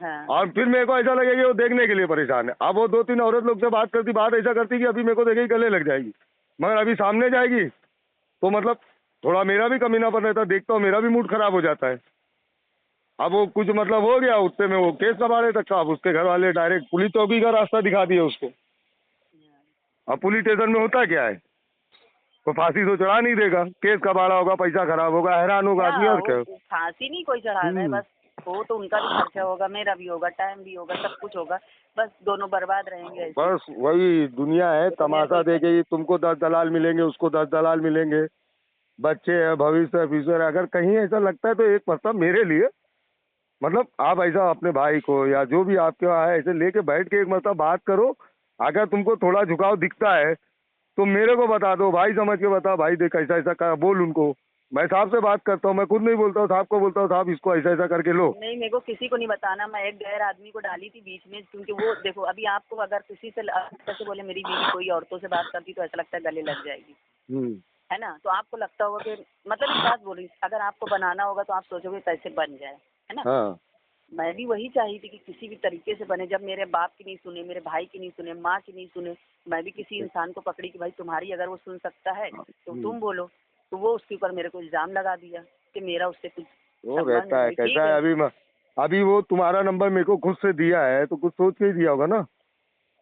हाँ। और फिर मेरे को ऐसा लगेगा कि वो देखने के लिए परेशान है। अब वो 2-3 औरत लोग से बात करती, बात ऐसा करती कि अभी मेरे को देखेगी गले लग जाएगी, मगर अभी सामने जाएगी तो मतलब थोड़ा मेरा भी कमीनापन रहता, देखता हूँ मेरा भी मूड खराब हो जाता है। अब वो कुछ मतलब हो गया, उत्ते में वो केस कबाड़े तक का, अब उसके घर वाले डायरेक्ट पुलिस चौकी का रास्ता दिखा दिया उसको। अब पुलिस स्टेशन में होता क्या है, तो फांसी तो चढ़ा नहीं देगा, केस कबाड़ा होगा, पैसा खराब होगा, हैरान होगा आदमी, और क्या। वो फांसी नहीं कोई चढ़ा रहा है, बस वो तो उनका भी खर्चा होगा, मेरा भी होगा, टाइम भी होगा, सब कुछ होगा, बस दोनों बर्बाद रहेंगे ऐसे। बस वही दुनिया है, तो मेरे तमाशा को देखेगी, तुमको 10 दलाल मिलेंगे, उसको 10 दलाल मिलेंगे, बच्चे है, भविष्य है, फ्यूचर है। अगर कहीं ऐसा लगता है तो एक मतलब मेरे लिए मतलब आप ऐसा अपने भाई को या जो भी आपके वहाँ है ऐसे लेके बैठ के एक मरतबा बात करो। अगर तुमको थोड़ा झुकाव दिखता है तो मेरे को बता दो, भाई समझ के बता, भाई देख ऐसा ऐसा कर, बोल उनको। मैं साहब से बात करता हूँ, मैं खुद नहीं बोलता हूँ, साहब को बोलता हूँ साहब इसको ऐसा ऐसा करके लो। नहीं, मेरे को किसी को नहीं बताना। मैं एक गैर आदमी को डाली थी बीच में, क्योंकि वो देखो अभी आपको अगर किसी से जैसे बोले मेरी बीवी कोई औरतों से बात करती तो ऐसा लगता है गले लग जाएगी, हम्म। है ना। तो आपको लगता होगा कि मतलब एक बात बोल रही, अगर आपको बनाना होगा तो आप सोचोगे कैसे बन जाए, है ना। हाँ। मैं भी वही चाही थी कि किसी भी तरीके से बने। जब मेरे बाप की नहीं सुने, मेरे भाई की नहीं सुने, माँ की नहीं सुने, मैं भी किसी इंसान को पकड़ी कि भाई तुम्हारी अगर वो सुन सकता है तो तुम बोलो। तो वो उसके ऊपर मेरे को इल्ज़ाम लगा दिया कि मेरा उससे कुछ वो संबंध रहता है। है, भाई ठीक कैसा है है। अभी वो तुम्हारा नंबर मेरे को खुद से दिया है तो कुछ सोच के ही दिया होगा ना।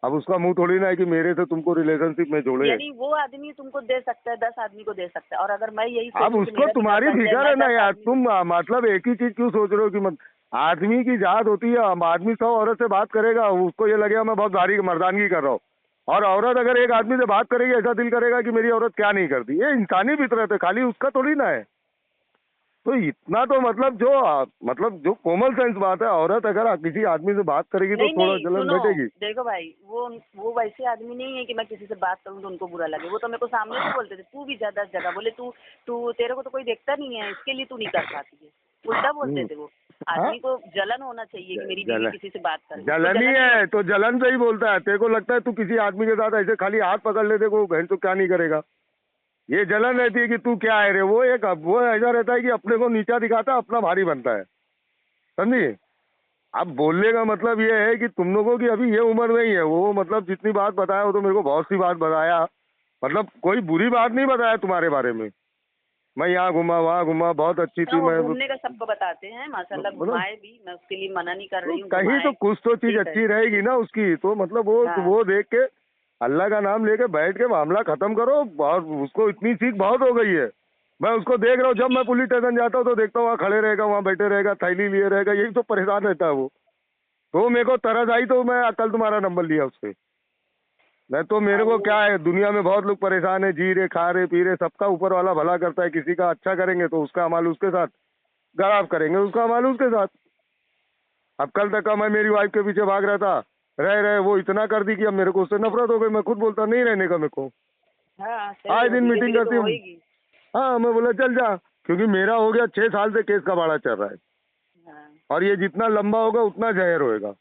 अब उसका मुंह थोड़ी ना है कि मेरे से तुमको रिलेशनशिप में जोड़े। यानी वो आदमी तुमको दे सकता है, 10 आदमी को दे सकता है, और अगर मैं यही अब सोचूं कि उसको मेरा भी घर तुम्हारी बन जाए, फिक्र मैं है ना 10 यार, आदमी को। तुम मतलब एक ही चीज क्यों सोच रहे हो कि आदमी की जात होती है। आदमी 100 औरत से बात करेगा, उसको ये लगेगा मैं बहुत भारी मर्दानगी कर रहा हूँ। और औरत अगर एक आदमी से बात करेगी ऐसा दिल करेगा कि मेरी औरत क्या नहीं करती। ये इंसानी फितरत है, खाली उसका थोड़ी ना है। तो इतना तो मतलब जो कॉमन सेंस बात है, औरत अगर किसी आदमी से बात करेगी तो नहीं थोड़ा नहीं, जलन सुनो, बैठेगी। देखो भाई, वो वैसे आदमी नहीं है कि मैं किसी से बात करूं तो उनको बुरा लगे। वो तो मेरे को सामने से बोलते थे, तू भी ज्यादा जगह बोले, तू तू तेरे को तो कोई देखता नहीं है, इसके लिए तू नहीं कर पाती है। उल्टा बोलते थे वो। हाँ। आदमी को जलन होना चाहिए कि मेरी बीवी जलन किसी से बात करे, उसको जलन ही जलन नहीं है होती। तो जलन से ही बोलता है। तेरे को लगता है तू किसी आदमी के साथ ऐसे खाली हाथ पकड़ ले, देखो बहन तो क्या नहीं करेगा। ये जलन रहती है कि तू क्या है रे। वो ऐसा रहता है कि अपने को नीचा दिखाता है, अपना भारी बनता है। समझी। अब बोलने का मतलब ये है कि तुम लोगों की अभी ये उम्र नहीं है। वो मतलब जितनी बात बताया वो तो मेरे को बहुत सी बात बताया, मतलब कोई बुरी बात नहीं बताया तुम्हारे बारे में। मैं यहाँ घुमा वहाँ घुमा, बहुत अच्छी हाँ, थी वो मैं घूमने का सबको बताते हैं माशाल्लाह, मतलब। घुमाए भी, मैं उसके लिए मना नहीं कर तो रही हूँ, कहीं तो घुमाए। कुछ तो चीज ठीक है। अच्छी रहेगी ना उसकी, तो मतलब हाँ। वो देख के अल्लाह का नाम लेके बैठ के मामला खत्म करो। और उसको इतनी सीख बहुत हो गई है। मैं उसको देख रहा हूँ, जब मैं पुलिस स्टेशन जाता हूँ तो देखता हूँ वहाँ खड़े रहेगा, वहाँ बैठे रहेगा, थैली लिए रहेगा, यही तो परेशान रहता है वो। तो मेरे को तरस आई तो मैं कल तुम्हारा नंबर लिया उससे। नहीं तो हाँ, मेरे को वो क्या है, दुनिया में बहुत लोग परेशान है, जी रहे खा रहे पी रहे, सबका ऊपर वाला भला करता है। किसी का अच्छा करेंगे तो उसका अमाल उसके साथ, खराब करेंगे उसका अमाल उसके साथ। अब कल तक का मैं मेरी वाइफ के पीछे भाग रहा था, रह रहे वो इतना कर दी कि अब मेरे को उससे नफरत हो गई। मैं खुद बोलता नहीं रहने का मेरे को। हाँ सही आए है, दिन धीरे मीटिंग धीरे करती तो हूँ। होएगी। हाँ, मैं बोला चल जा, क्योंकि मेरा हो गया 6 साल से केस का बाड़ा चल रहा है। हाँ, और ये जितना लंबा होगा उतना जहर होएगा।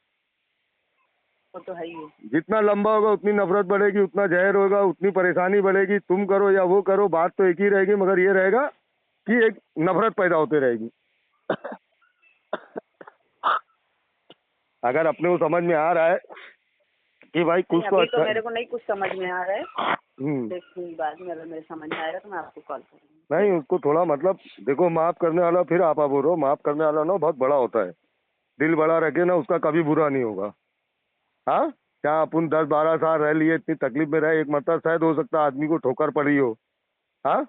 वो तो है ही है। जितना लंबा होगा उतनी नफरत बढ़ेगी, उतना जहर होगा, उतनी परेशानी बढ़ेगी। तुम करो या वो करो, बात तो एक ही रहेगी, मगर ये रहेगा कि एक नफरत पैदा होती रहेगी। अगर अपने को समझ में आ रहा है कि भाई नहीं, कुछ तो अभी तो अच्छा। मेरे को नहीं कुछ समझ में आ रहा है। हम्म। देखूंगी बाद में, अगर मेरे समझ में आएगा तो मैं आपको कॉल करूंगी। नहीं, उसको थोड़ा मतलब देखो, माफ करने वाला, फिर आप बोल रहे हो माफ करने वाला ना बहुत बड़ा होता है। दिल बड़ा रखे ना, उसका कभी बुरा नहीं होगा। हाँ, क्या अपन 10-12 साल रह लिए, इतनी तकलीफ में रहे, एक मतलब शायद हो सकता है आदमी को ठोकर पड़ी हो। हाँ,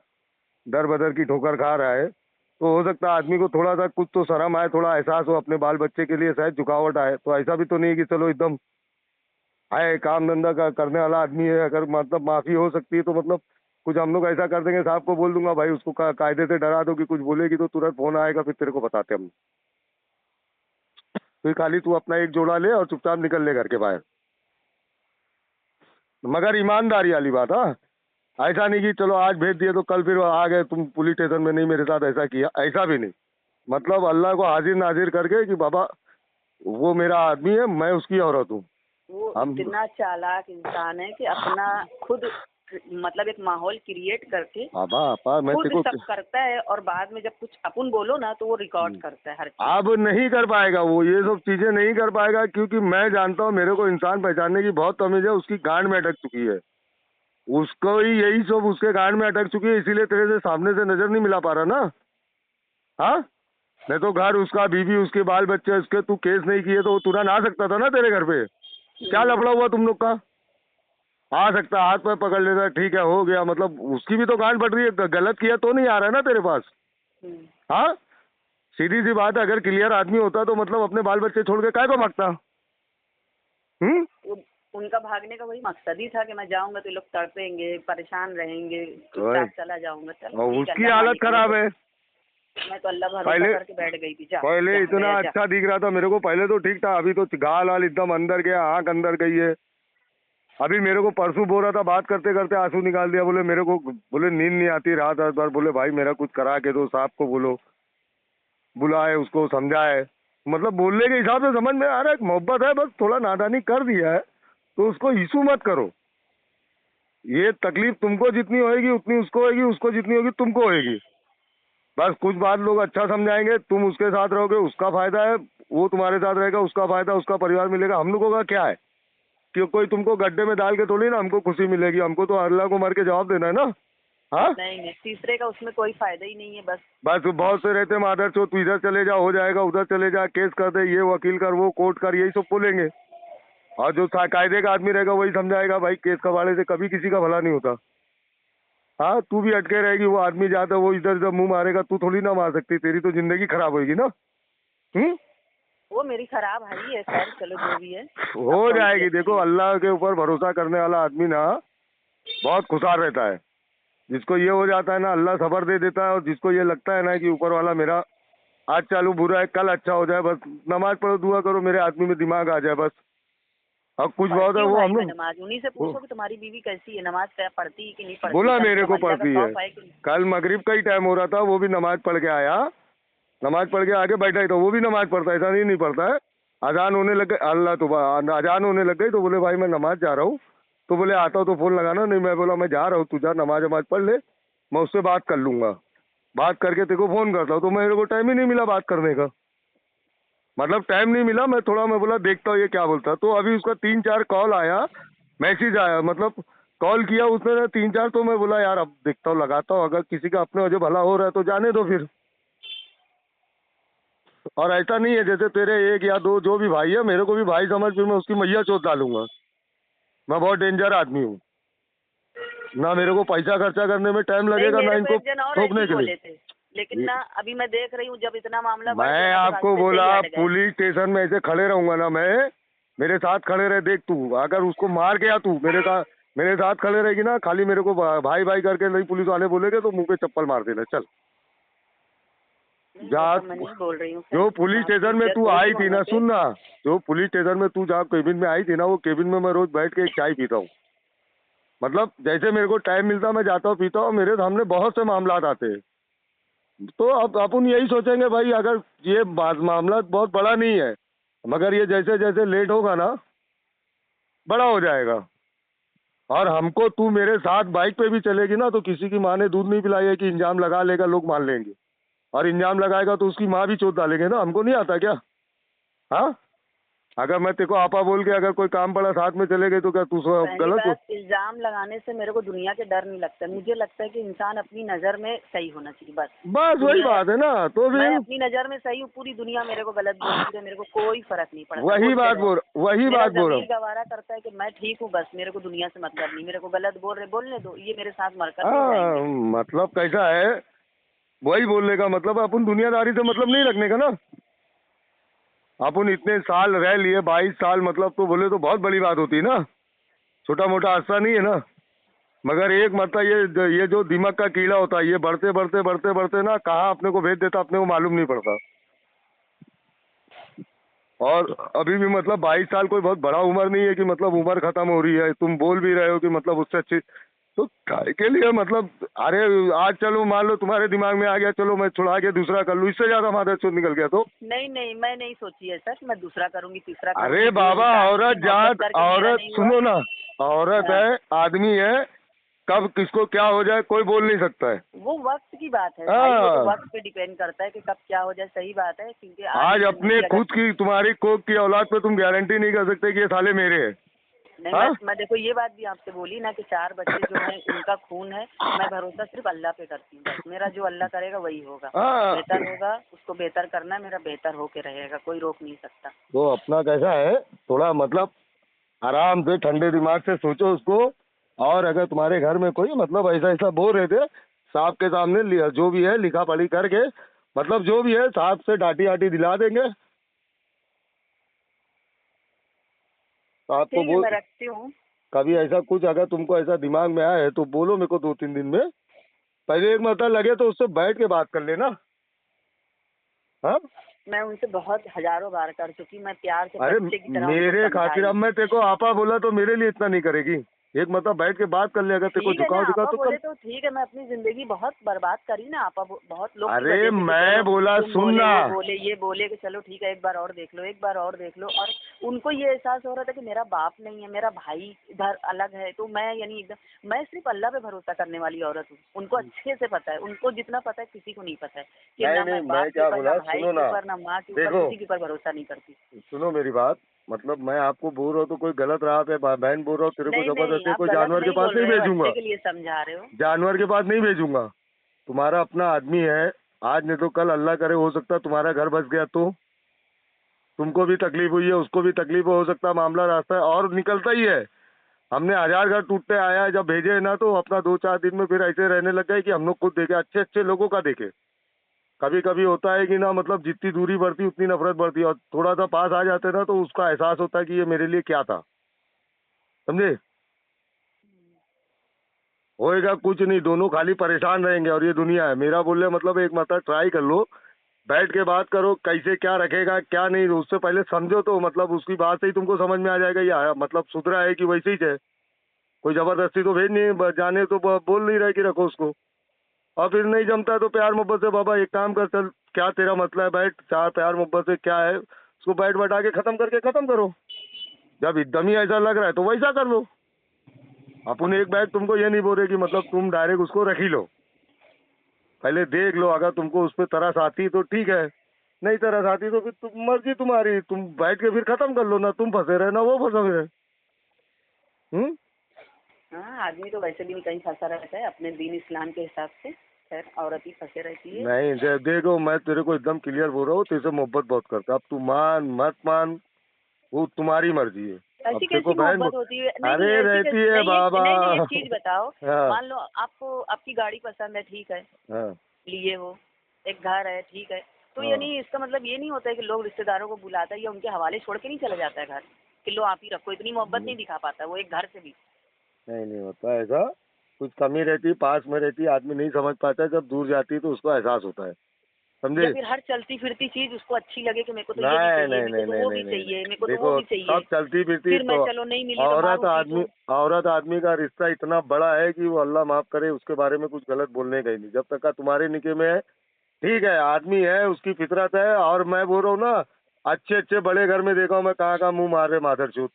दर बदर की ठोकर खा रहा है, तो हो सकता है आदमी को थोड़ा सा कुछ तो शर्म आए, थोड़ा एहसास हो अपने बाल बच्चे के लिए, शायद झुकावट आए। तो ऐसा भी तो नहीं है कि चलो एकदम आए, काम धंधा का करने वाला आदमी है, अगर मतलब माफी हो सकती है तो मतलब कुछ हम लोग ऐसा कर देंगे, साहब को बोल दूंगा भाई उसको कायदे से डरा दो कि कुछ बोलेगी तो तुरंत फोन आएगा, फिर तेरे को बताते हम। फिर खाली तू अपना एक जोड़ा ले और चुपचाप निकल ले घर के बाहर, मगर ईमानदारी वाली बात। हाँ, ऐसा नहीं कि चलो आज भेज दिए तो कल फिर आ गए तुम पुलिस स्टेशन में, नहीं मेरे साथ ऐसा किया, ऐसा भी नहीं। मतलब अल्लाह को हाजिर नाजिर करके कि बाबा वो मेरा आदमी है, मैं उसकी औरत हूँ। वो हम इतना चालाक इंसान है कि अपना खुद मतलब एक माहौल क्रिएट करके बाबा आपा मैं खुद तेको सब करता है, और बाद में जब कुछ अपन बोलो ना तो वो रिकॉर्ड करता है हर चीज। अब नहीं कर पाएगा वो, ये सब चीजें नहीं कर पाएगा, क्योंकि मैं जानता हूँ मेरे को इंसान पहचानने की बहुत तमीज है। उसकी गांड में अटक चुकी है, उसको ही यही सब उसके गांड में अटक चुकी है, इसीलिए तेरे से सामने से नजर नहीं मिला पा रहा ना। हाँ, नहीं तो घर उसका, बीवी उसके, बाल बच्चे उसके, तू केस नहीं किए तो वो तुरंत आ सकता था ना तेरे घर पे। क्या लफड़ा हुआ तुम लोग का? आ सकता, हाथ पैर पकड़ लेता, ठीक है हो गया, मतलब उसकी भी तो गांड फट रही है, गलत किया तो नहीं आ रहा है ना तेरे पास। हम्म। हाँ, सीधी सी बात है, अगर क्लियर आदमी होता तो मतलब अपने बाल बच्चे छोड़ के काय को भागता। हम्म। उनका भागने का वही मकसद ही था कि मैं जाऊंगा तो ये लोग तड़पेंगे, परेशान रहेंगे, वही। चुपचाप चला जाऊंगा। चलो और ठीक है, उसकी अल्लाह हालत मालिक, हमें खराब तो है। मैं तो अल्लाह भरोसा पहले करके बैठ गई थी। जा पहले जा, इतना बैठ जा। अच्छा दिख रहा था मेरे को, पहले तो ठीक था, अभी तो गाल वाल एकदम अंदर गया, आंख अंदर गई है। अभी मेरे को परसों बोल रहा था, बात करते करते आंसू निकाल दिया, बोले मेरे को, बोले नींद नहीं आती रात रात भर, बोले भाई मेरा कुछ करा के दो, साहब को बोलो, बुलाए उसको, समझाए। मतलब बोलने के हिसाब से समझ में आ रहा है, मोहब्बत है, बस थोड़ा नादानी कर दिया है तो उसको इशू मत करो। ये तकलीफ तुमको जितनी होएगी उतनी उसको होएगी, उसको जितनी होगी तुमको होएगी। बस कुछ बात लोग अच्छा समझाएंगे, तुम उसके साथ रहोगे, उसका फायदा है, वो तुम्हारे साथ रहेगा, उसका फायदा, उसका परिवार मिलेगा। हम लोगों का क्या है कि कोई तुमको गड्ढे में डाल के थोड़ी ना हमको खुशी मिलेगी, हमको तो अल्लाह को मर के जवाब देना है ना। हाँ, नहीं नहीं, तीसरे का उसमें कोई फायदा ही नहीं है। बस बस बहुत से रहते मादर चो, तू इधर चले जा, हो जाएगा, उधर चले जा, केस कर दे, ये वकील कर, वो कोर्ट कर, यही सब बोलेंगे। और जो कायदे का आदमी रहेगा वही समझाएगा, भाई केस कबाड़े से कभी किसी का भला नहीं होता। हाँ, तू भी अटके रहेगी, वो आदमी जाता, वो इधर इधर मुंह मारेगा, तू थोड़ी ना मार सकती, तेरी तो जिंदगी खराब होगी ना। वो मेरी खराब है सर, चलो जो भी है। हो जाएगी। देखो, अल्लाह के ऊपर भरोसा करने वाला आदमी ना बहुत खुशहाल रहता है। जिसको ये हो जाता है ना, अल्लाह सबर दे देता है, और जिसको ये लगता है ना कि ऊपर वाला मेरा आज चालू बुरा है, कल अच्छा हो जाए, बस नमाज पढ़ो, दुआ करो, मेरे आदमी में दिमाग आ जाए, बस। अब कुछ बहुत है वो हम लोग। नमाज उन्हीं से पूछो कि तुम्हारी बीवी कैसी है, नमाज क्या पढ़ती है कि नहीं पढ़ती। बोला कल मेरे को अल्लाह का पढ़ती है। खौफ कि नहीं? कल मगरिब का ही टाइम हो रहा था, वो भी नमाज पढ़ के आया, नमाज पढ़ के आके बैठा ही था, वो भी नमाज पढ़ता है, ऐसा नहीं पढ़ता है। अजान होने लग गए, अल्लाह तो अजान होने लग गई, तो बोले भाई मैं नमाज जा रहा हूँ, तो बोले आता हूँ तो फोन लगाना। नहीं, मैं बोला मैं जा रहा हूँ, तू जा नमाज वमाज पढ़ ले, मैं उससे बात कर लूंगा, बात करके तेरे को फोन करता हूँ। तो मेरे को टाइम ही नहीं मिला बात करने का, मतलब टाइम नहीं मिला। मैं बोला देखता हूँ ये क्या बोलता है। तो अभी उसका 3-4 कॉल आया, मैसेज आया, मतलब कॉल किया उसने 3-4, तो मैं बोला यार अब देखता हूँ, लगाता हूँ, अगर किसी का अपने वजह भला हो रहा है तो जाने दो फिर। और ऐसा नहीं है जैसे तेरे 1 या 2 जो भी भाई है, मेरे को भी भाई समझ, फिर मैं उसकी मैया चोट डालूंगा। मैं बहुत डेंजर आदमी हूँ ना, मेरे को पैसा खर्चा करने में टाइम नहीं, लगेगा ना मेरे को इनको एक जन और ठोकने ऐसे के लिए। बोले थे, लेकिन ना अभी मैं देख रही हूँ जब इतना मामला बढ़ मैं गया ना, तो आपको रास्ते से ही बोला हट गए। पुलिस स्टेशन में ऐसे खड़े रहूंगा ना मैं, मेरे साथ खड़े रहे, देख तू अगर उसको मार गया, तू मेरे साथ खड़े रहेगी ना, खाली मेरे को भाई भाई करके नहीं पुलिस वाले बोलेंगे तो मुंह पे चप्पल मार देना। चल नहीं, जा। वो सब मैं नहीं बोल रही हूँ सर, जो पुलिस आपकी स्टेशन में इज्जत तू होगी आई थी वहाँ ना, पे। सुन ना, जो पुलिस स्टेशन में तू जहाँ केबिन में आई थी ना, वो केबिन में मैं रोज बैठ के एक चाय पीता हूँ। मतलब जैसे मेरे को टाइम मिलता मैं जाता हूँ, पीता हूँ, मेरे सामने बहुत से मामला आते हैं। तो अब अपन यही सोचेंगे भाई, अगर ये मामला बहुत बड़ा नहीं है, मगर ये जैसे जैसे लेट होगा ना बड़ा हो जाएगा। और हमको, तू मेरे साथ बाइक पे भी चलेगी ना, तो किसी की माँ ने दूध नहीं पिलाई है कि इंजाम लगा लेगा, लोग मान लेंगे। और इंजाम लगाएगा तो उसकी माँ भी चोट डालेंगे ना, हमको नहीं आता क्या? हाँ, अगर मैं तेरे को आपा बोल के अगर कोई काम पड़ा साथ में चले गए तो क्या तू पहली गलत हो? बात, इल्जाम लगाने से मेरे को दुनिया के डर नहीं लगता। मुझे लगता है कि इंसान अपनी नज़र में सही होना चाहिए, बस। बस वही बात है ना। तो मैं फिर अपनी नज़र में सही हूँ, पूरी दुनिया मेरे को गलत बोलती है, मेरे को कोई फर्क नहीं पड़ता। वही बात बोल मेरा रहा ज़मीर हूँ। गवारा करता है कि मैं ठीक हूँ, बस मेरे को दुनिया से मतलब नहीं। मेरे को गलत बोल रहे, बोलने दो, ये मेरे साथ मरकर नहीं हाँ, जाएंगे। मतलब कैसा है, वही बोलने का मतलब अपन दुनियादारी से मतलब नहीं रखने का ना। अपन इतने साल रह लिए, 22 साल, मतलब तो बोले तो बहुत बड़ी बात होती है ना, छोटा मोटा हादसा नहीं है ना। मगर एक मतलब ये जो दिमाग का कीड़ा होता है, ये बढ़ते बढ़ते बढ़ते बढ़ते ना कहाँ अपने को भेज देता अपने को मालूम नहीं पड़ता। और अभी भी मतलब 22 साल कोई बहुत बड़ा उम्र नहीं है कि मतलब उम्र खत्म हो रही है। तुम बोल भी रहे हो कि मतलब उससे अच्छी, तो काय के लिए मतलब, अरे आज चलो मान लो तुम्हारे दिमाग में आ गया, चलो मैं छुड़ा के दूसरा कर लूँ, इससे ज्यादा मादर चोट निकल गया तो? नहीं नहीं, मैं नहीं सोची है सर, मैं दूसरा करूंगी, तीसरा करूंगी। अरे जो बाबा, इंसान औरत की मोहब्बत जात, करके मेरा औरत नहीं हुआ। सुनो ना, औरत हाँ। है, आदमी है, कब किसको क्या हो जाए कोई बोल नहीं सकता है। वो वक्त की बात है भाई, वो तो हाँ, वक्त पे डिपेंड करता है कि कब क्या हो जाए। सही बात है, क्योंकि आज आगे अपने जिंदगी अगर खुद की तुम्हारी कोख की औलाद पे तुम गारंटी नहीं कर सकते कि ये साले मेरे हैं। नहीं, हाँ? मैं देखो ये बात भी आपसे बोली ना कि 4 बच्चे जो हैं उनका खून है। मैं भरोसा सिर्फ अल्लाह पे करती हूँ, बस। मेरा जो अल्लाह करेगा वही होगा, हाँ, बेहतर होगा। उसको बेहतर करना है, मेरा बेहतर होके रहेगा, कोई रोक नहीं सकता। तो अपना कैसा है, थोड़ा मतलब आराम से ठंडे दिमाग से सोचो उसको। और अगर तुम्हारे घर में कोई मतलब ऐसा ऐसा बोल रहे थे, साहब के सामने जो भी है लिखा पढ़ी करके, मतलब जो भी है साहब से डांटी आटी दिला देंगे। तो आपको ठीक है, बोल, मैं रखती हूँ। कभी ऐसा कुछ अगर तुमको ऐसा दिमाग में आए तो बोलो मेरे को 2-3 दिन में। पहले एक मतलब लगे तो उससे बैठ के बात कर लेना। हाँ? मैं उनसे बहुत हजारों बार कर चुकी, मैं प्यार से अरे बच्चे की तरह मेरे उनको खातिर अब समझाई। मैं तेरे को आपा बोला तो मेरे लिए इतना नहीं करेगी? एक मतलब बैठ के बात कर ले, अगर तेरे को ठीक है ना, झुकाव दिखा आपा तो कर। बोले तो ठीक है, मैं अपनी जिंदगी बहुत बर्बाद करी ना आपा, बहुत लोग की अरे वजह से कि चलो मैं बोला तुम बोले, सुनना। वो बोले, ये बोले कि चलो ठीक है एक बार और देख लो, एक बार और देख लो। और उनको ये एहसास हो रहा था कि मेरा बाप नहीं है, मेरा भाई इधर अलग है, तो मैं यानी एकदम मैं सिर्फ अल्लाह पे भरोसा करने वाली औरत हूँ। उनको अच्छे से पता है, उनको जितना पता है किसी को नहीं पता है कि नहीं ना नहीं, मैं मैं बाप के क्या ऊपर, ना बोला, भाई सुनो के ना। ऊपर, ना माँ के ऊपर, देखो, किसी के ऊपर भरोसा नहीं करती। सुनो मेरी बात। मतलब मैं आपको बोल रहा हूँ तो कोई गलत राह पे बहन बोल रहा हूँ, तेरे को नहीं नहीं, जबरदस्ती आप कोई गलत जानवर के नहीं पास बोल नहीं रहे हो, भेजूंगा। अच्छे के लिए समझा रहे हो। जानवर के पास नहीं भेजूंगा। तुम्हारा अपना आदमी है। आज नहीं तो कल अल्लाह करे हो सकता है तुम्हारा घर बस गया तो तुमको भी तकलीफ हुई है, उसको भी तकलीफ हो सकता है, मामला रास्ता है और निकलता ही है। हमने 1000 घर टूटते आया है, जब भेजे है ना तो अपना 2-4 दिन में फिर ऐसे रहने लग गए कि हम लोग खुद देखे, अच्छे अच्छे लोगों का देखे। कभी कभी होता है कि ना, मतलब जितनी दूरी बढ़ती उतनी नफरत बढ़ती है, और थोड़ा सा पास आ जाते ना तो उसका एहसास होता है कि ये मेरे लिए क्या था। समझे? होएगा कुछ नहीं, दोनों खाली परेशान रहेंगे और ये दुनिया है। मेरा बोलने मतलब एक मतलब ट्राई कर लो, बैठ के बात करो, कैसे क्या रखेगा क्या नहीं, उससे पहले समझो तो मतलब उसकी बात से ही तुमको समझ में आ जाएगा या मतलब सुधरा है कि वैसे ही है। कोई जबरदस्ती तो भेज नहीं, जाने तो बोल नहीं रहे कि रखो उसको। और फिर नहीं जमता तो प्यार मोहब्बत से, बाबा एक काम कर, चल क्या तेरा मसला है, बैठ चार प्यार मोहब्बत से क्या है उसको बैठ बैठा के खत्म करके खत्म करो। जब एकदम ही ऐसा लग रहा है तो वैसा कर लो। अपन एक बैग तुमको ये नहीं बोल रहे कि मतलब तुम डायरेक्ट उसको रख ही लो। पहले देख लो, अगर तुमको उस पर तरस आती तो ठीक है, नहीं तरस आती तो फिर तुम मर्जी तुम्हारी, तुम बैठ के फिर खत्म कर लो, ना तुम फंसे रहे ना वो फंसे रहे। हम्म। हाँ, आदमी तो वैसे भी कहीं फंसा रहता है अपने दीन इस्लाम के हिसाब से, खैर औरत ही फंसे रहती है। नहीं देखो, मैं तेरे को एकदम क्लियर बोल रहा हूँ, तेरे से मोहब्बत बहुत करता, अब तू मान मत मान वो तुम्हारी मर्जी है। अब ऐसी देखो कैसी बहन, मोहब्बत होती है? नहीं नहीं, अरे ऐसी रहती कैसी है नहीं, बाबा। नहीं नहीं, एक चीज बताओ। हाँ मान लो आपको आपकी गाड़ी पसंद है, ठीक है, हाँ लिए हो, एक घर है, ठीक है, तो ये हाँ। नहीं, इसका मतलब ये नहीं होता है कि लोग रिश्तेदारों को बुलाता है या उनके हवाले छोड़ के नहीं चला जाता है घर कि लो आप ही रखो, इतनी मोहब्बत नहीं दिखा पाता वो एक घर से भी। नहीं नहीं होता ऐसा, कुछ कमी रहती है, पास में रहती है आदमी नहीं समझ पाता, जब दूर जाती है तो उसको एहसास होता है। या समझे? फिर हर चलती फिरती चीज उसको अच्छी लगे कि मेरे को तो ये भी नहीं चाहिए, नहीं मेरे को नहीं तो नहीं वो नहीं भी नहीं चाहिए, मेरे को नहीं, तो वो देखो भी चाहिए, सब चलती फिरती फिर मैं तो चलो नहीं मिली तो औरत मारूं आदमी, पीटूं। औरत आदमी का रिश्ता इतना बड़ा है कि वो अल्लाह माफ करे उसके बारे में कुछ गलत बोलने का ही नहीं, जब तक का तुम्हारे निके में है ठीक है, आदमी है उसकी फितरत है। और मैं बोल रहा हूँ ना, अच्छे अच्छे बड़े घर में देखा हूँ मैं, कहाँ कहाँ मुंह मार रहे माधरचोद।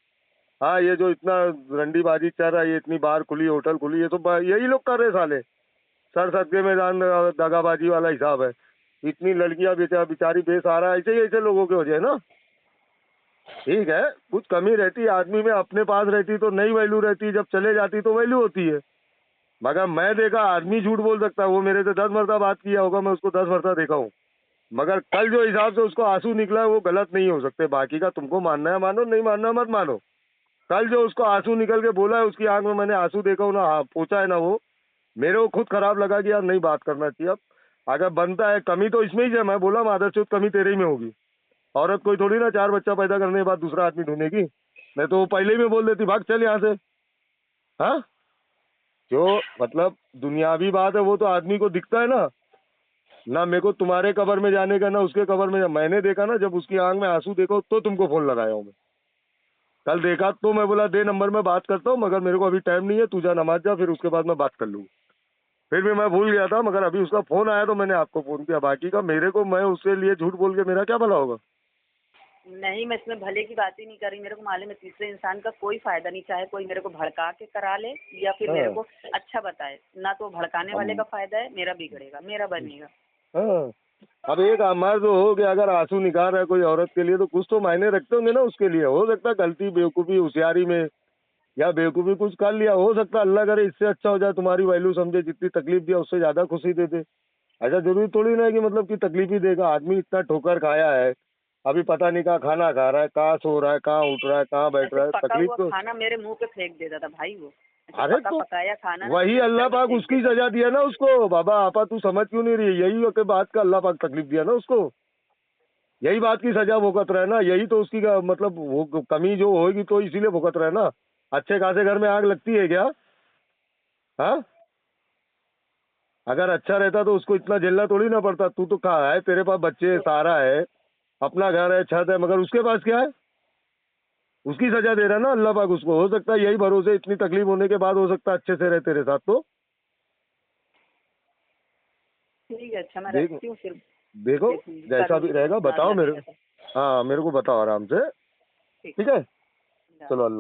हाँ, ये जो इतना रंडीबाजी चल रहा है, ये इतनी बार खुली होटल खुली, ये तो यही लोग कर रहे साले। सर सदके में जान दगाबाजी वाला हिसाब है। इतनी लड़कियां बेचारी बेसहारा, ऐसे ही ऐसे लोगों की वजह है ना। ठीक है, कुछ कमी रहती है आदमी में, अपने पास रहती तो नहीं वैल्यू रहती, जब चले जाती तो वैल्यू होती है। मगर मैं देखा आदमी झूठ बोल सकता है, वो मेरे से 10 मरतबा बात किया होगा, मैं उसको 10 मरतबा देखा हूँ, मगर कल जो हिसाब से उसको आंसू निकला है वो गलत नहीं हो सकते। बाकी का तुमको मानना है मानो, नहीं मानना मत मानो। कल जो उसको आंसू निकल के बोला है, उसकी आंख में मैंने आंसू देखा हूँ ना, हाँ पूछा है ना, वो मेरे को खुद खराब लगा कि यार नहीं बात करना चाहिए। अब अगर बनता है, कमी तो इसमें ही है, मैं बोला मादरचोद कमी तेरे ही में होगी। औरत कोई थोड़ी ना 4 बच्चा पैदा करने के बाद दूसरा आदमी ढूंढेगी, नहीं तो वो पहले ही में बोल देती भाग चल यहाँ से। हाँ, जो मतलब दुनियावी बात है वो तो आदमी को दिखता है ना। ना मेरे को तुम्हारे कब्र में जाने का, ना उसके कब्र में मैंने देखा ना, जब उसकी आंख में आंसू देखो तो तुमको फोन लगाया हूँ मैं। कल देखा तो मैं बोला दे नंबर में बात करता हूँ, मगर मेरे को अभी टाइम नहीं है, तू जा नमाज जा, फिर उसके बाद मैं बात कर लूँगा। फिर भी मैं भूल गया था, मगर अभी उसका फोन आया तो मैंने आपको फोन किया। बाकी का मेरे को, मैं उसके लिए झूठ बोल के मेरा क्या भला होगा? नहीं, मैं इसमें भले की बात ही नहीं कर रही, मेरे को मालूम है तीसरे इंसान का कोई फायदा नहीं, चाहे कोई मेरे को भड़का के करा ले या फिर मेरे हाँ। को अच्छा बताए ना, तो भड़काने वाले हम का फायदा है, मेरा बिगड़ेगा, मेरा बनेगा। हाँ, अब एक मर्द हो गया, अगर आंसू निकाल रहा है कोई औरत के लिए तो कुछ तो मायने रखते होंगे ना उसके लिए। हो सकता है गलती बेवकूफ़ी होशियारी में या बेवकूफ़ी कुछ कर लिया, हो सकता है अल्लाह करे इससे अच्छा हो जाए, तुम्हारी वैल्यू समझे, जितनी तकलीफ दिया उससे ज़्यादा खुशी दे दे। ऐसा जरूरी थोड़ी ना है कि मतलब कि तकलीफ ही देगा। आदमी इतना ठोकर खाया है, अभी पता नहीं कहाँ खाना खा रहा है, कहाँ सो रहा है, कहाँ उठ रहा है, कहाँ बैठ ऐसे रहा है, पका तकलीफ हुआ तो। खाना मेरे मुंह पे फेंक देता था भाई वो, ऐसे अरे पका तो पकाया खाना ना वही मेरे अल्लाह सर पे पाक फेंक उसकी देता था। सजा दिया ना उसको। बाबा आपा तू समझ क्यों नहीं रही? यही के बात का अल्लाह पाक तकलीफ दिया ना उसको, यही बात की सजा भुगत रहा है ना, यही तो उसकी मतलब वो कमी जो होगी तो इसीलिए भुगत रहा है ना। अच्छे खासे घर में आग लगती है क्या? हाँ, अगर अच्छा रहता तो उसको इतना झेलना थोड़ी ना पड़ता। तू तो कहाँ है, तेरे पास बच्चे है, सारा है, अपना घर है, छत है, मगर उसके पास क्या है? उसकी सजा दे रहा है ना अल्लाह पाक उसको। हो सकता है यही भरोसे इतनी तकलीफ होने के बाद हो सकता है अच्छे से रहे तेरे साथ। तो ठीक है, अच्छा मैं देख, रखती हूँ फिर। देखो देखूंगी, जैसा भी करूंगी रहेगा जितना बताओ अल्लाह मेरे। करेगा। हाँ मेरे को बताओ आराम से। ठीक ठीक है, है। चलो अल्लाह।